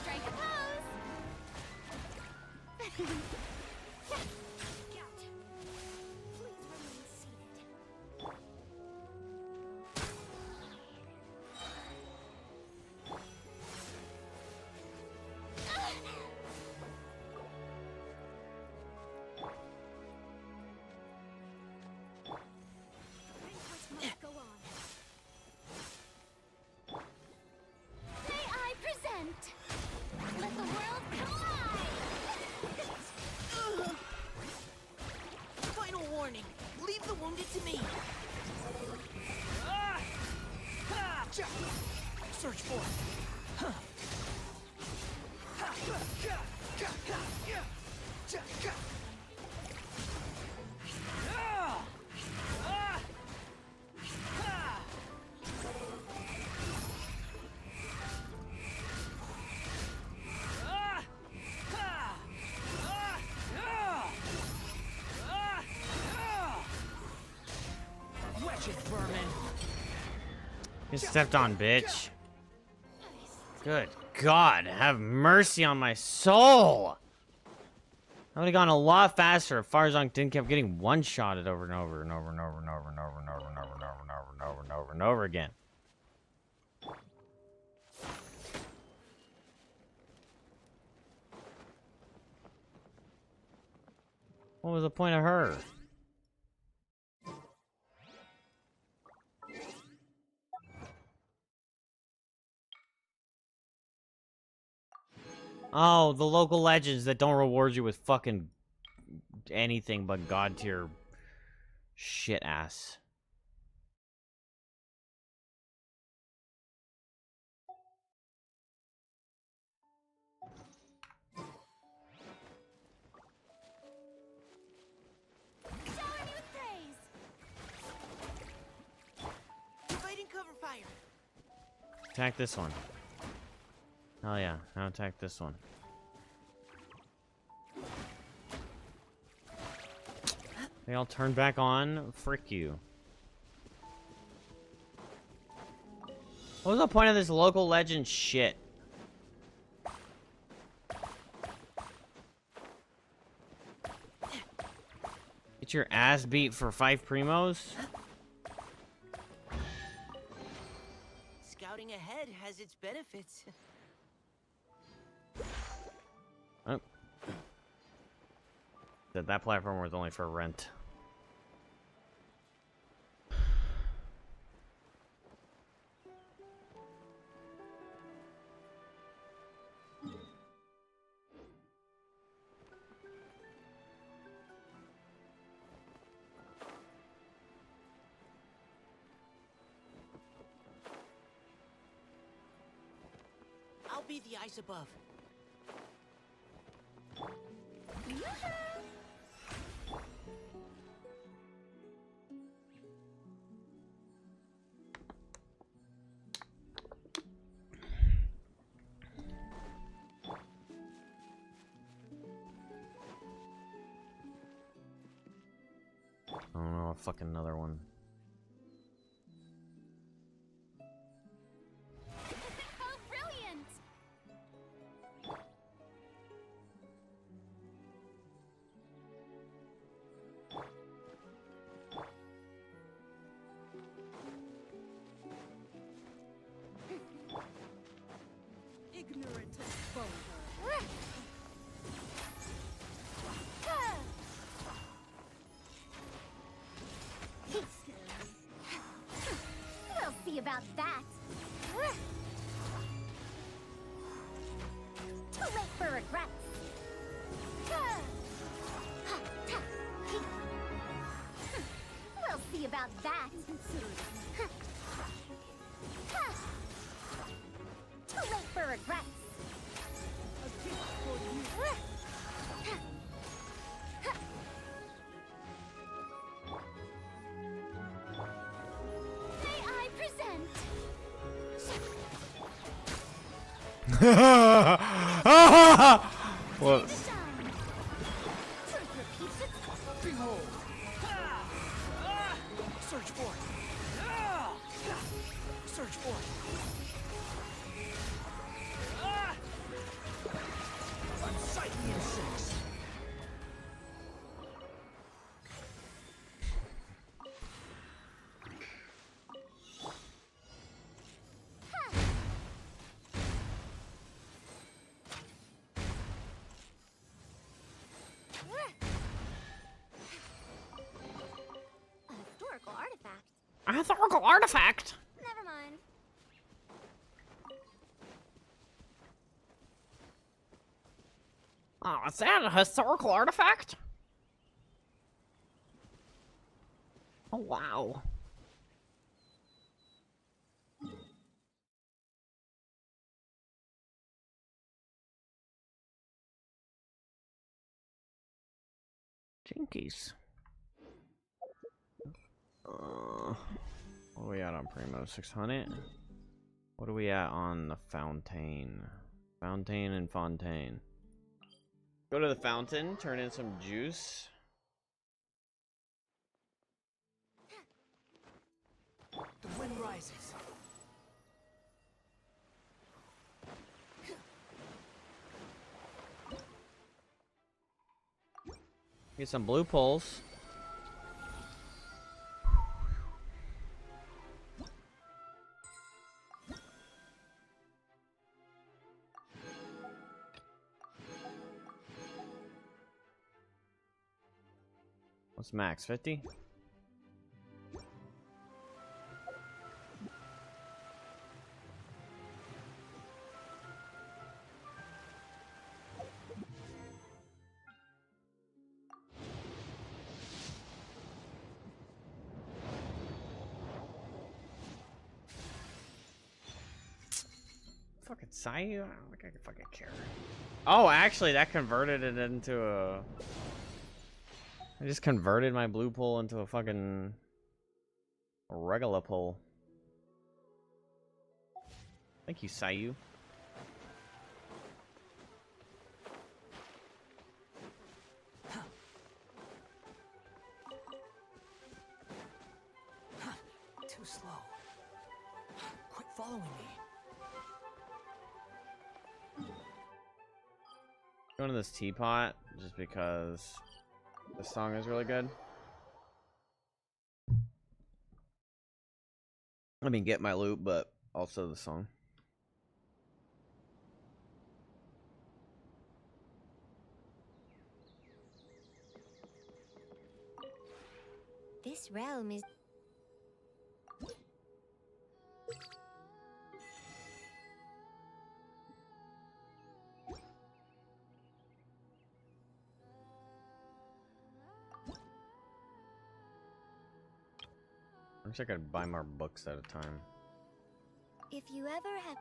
[SPEAKER 6] Strike a pose. Please remain seated. Banquet must go on. May I present? Let the world collide!
[SPEAKER 5] Final warning. Leave the wounded to me. Search for it.
[SPEAKER 1] You stepped on, bitch. Good God, have mercy on my soul. I would have gone a lot faster if Farzank didn't keep getting one-shotted over and over and over and over and over and over and over and over and over and over and over and over and over again. What was the point of her? Oh, the local legends that don't reward you with fucking anything but god tier shit ass.
[SPEAKER 6] Shower me with praise!
[SPEAKER 5] Providing cover fire.
[SPEAKER 1] Attack this one. Hell yeah, now attack this one. They all turn back on. Frick you. What was the point of this local legend shit? Get your ass beat for 5 primos?
[SPEAKER 5] Scouting ahead has its benefits.
[SPEAKER 1] Oh. That platform was only for rent.
[SPEAKER 5] I'll be the ice above.
[SPEAKER 1] Oh no, fucking another one.
[SPEAKER 6] How brilliant!
[SPEAKER 4] Ignorant of boulder.
[SPEAKER 6] We'll see about that. Too late for regrets.
[SPEAKER 2] about that. Huh. Too late for regrets. May I present?
[SPEAKER 1] What?
[SPEAKER 2] Truth repeats itself.
[SPEAKER 5] Behold! Search for it! Search for it! Unsight me in 6.
[SPEAKER 2] A historical artifact.
[SPEAKER 1] A historical artifact.
[SPEAKER 2] Never mind.
[SPEAKER 1] Oh, is that a historical artifact? Oh, wow. Jinkies. What are we at on Primo? 600? What are we at on the Fountain? Fountain and Fontaine. Go to the fountain, turn in some juice.
[SPEAKER 5] The wind rises.
[SPEAKER 1] Get some blue pulls. What's max? 50? Fucking Sayu? I don't think I can fucking care. Oh, actually, that converted it into a... I just converted my blue pull into a fucking... a regular pull. Thank you, Sayu.
[SPEAKER 5] Too slow. Quit following me.
[SPEAKER 1] Going to this teapot just because this song is really good. I mean, get my loot, but also the song.
[SPEAKER 2] This realm is...
[SPEAKER 1] I wish I could buy more books at a time.
[SPEAKER 2] If you ever have...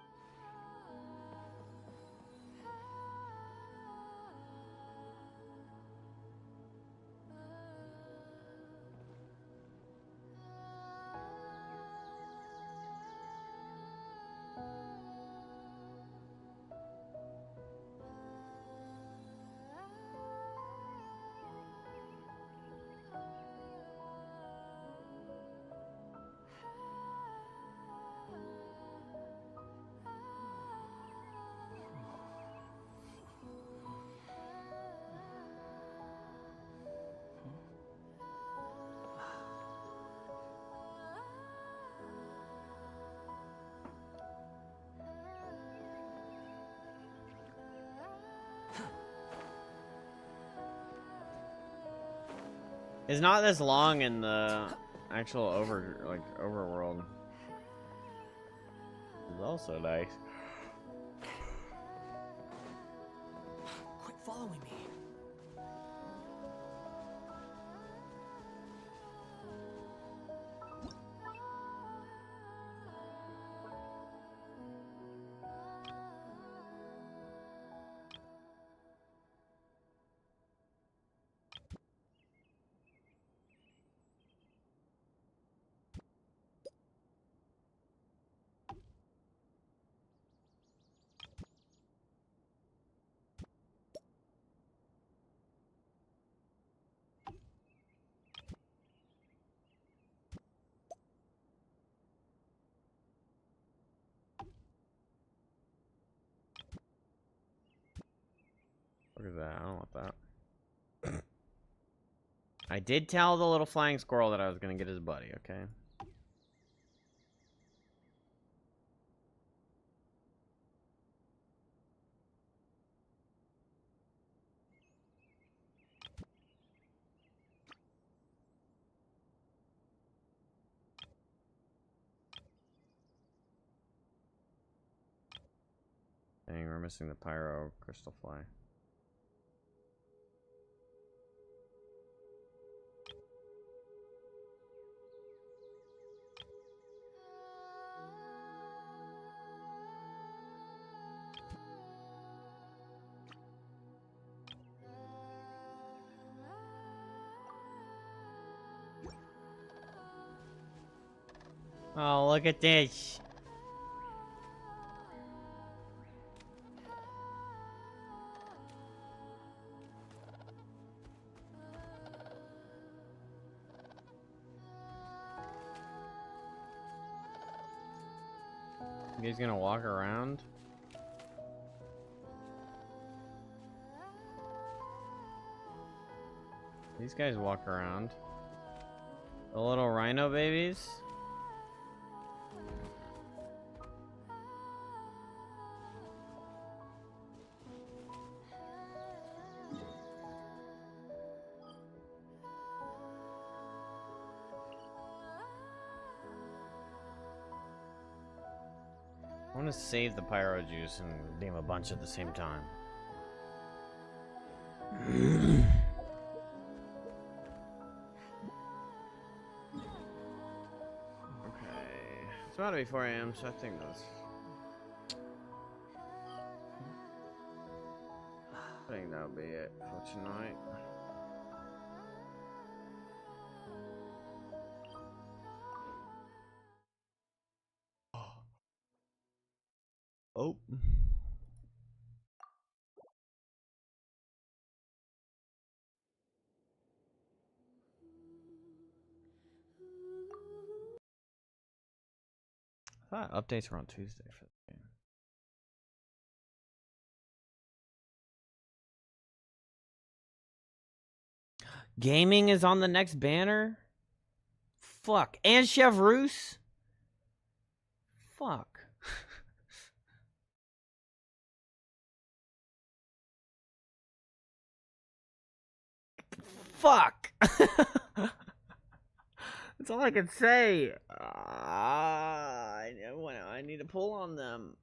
[SPEAKER 1] It's not this long in the actual overworld. It's also nice.
[SPEAKER 5] Quit following me.
[SPEAKER 1] Look at that. I don't want that. I did tell the little flying squirrel that I was gonna get his buddy, okay? Dang, we're missing the pyro crystal fly. Oh, look at this. You guys gonna walk around? These guys walk around. The little rhino babies. I want to save the pyro juice and name a bunch at the same time. Okay, it's about to be 4 a.m., so I think that's. I think that'll be it for tonight. Oh. I thought updates were on Tuesday for the game. Gaming is on the next banner? Fuck. And Chevrouse? Fuck. Fuck. That's all I can say. I need to pull on them.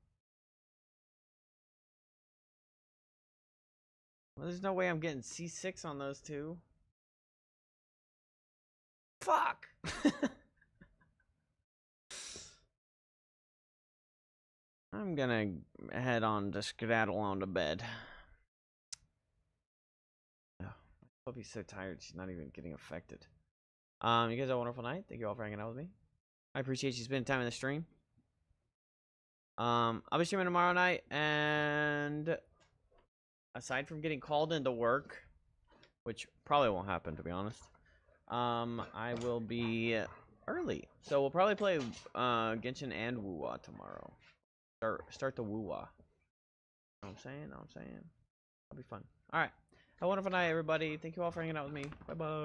[SPEAKER 1] Well, there's no way I'm getting C6 on those two. Fuck. I'm gonna head on to skedaddle on to bed. Oh, I'll be so tired she's not even getting affected. You guys have a wonderful night. Thank you all for hanging out with me. I appreciate you spending time in the stream. I'll be streaming tomorrow night, and aside from getting called into work, which probably won't happen to be honest, I will be early. So we'll probably play Genshin and Wuwa tomorrow. Start the Wuwa. Know what I'm saying? Know what I'm saying? That'll be fun. Alright. Have a wonderful night, everybody. Thank you all for hanging out with me. Bye-bye.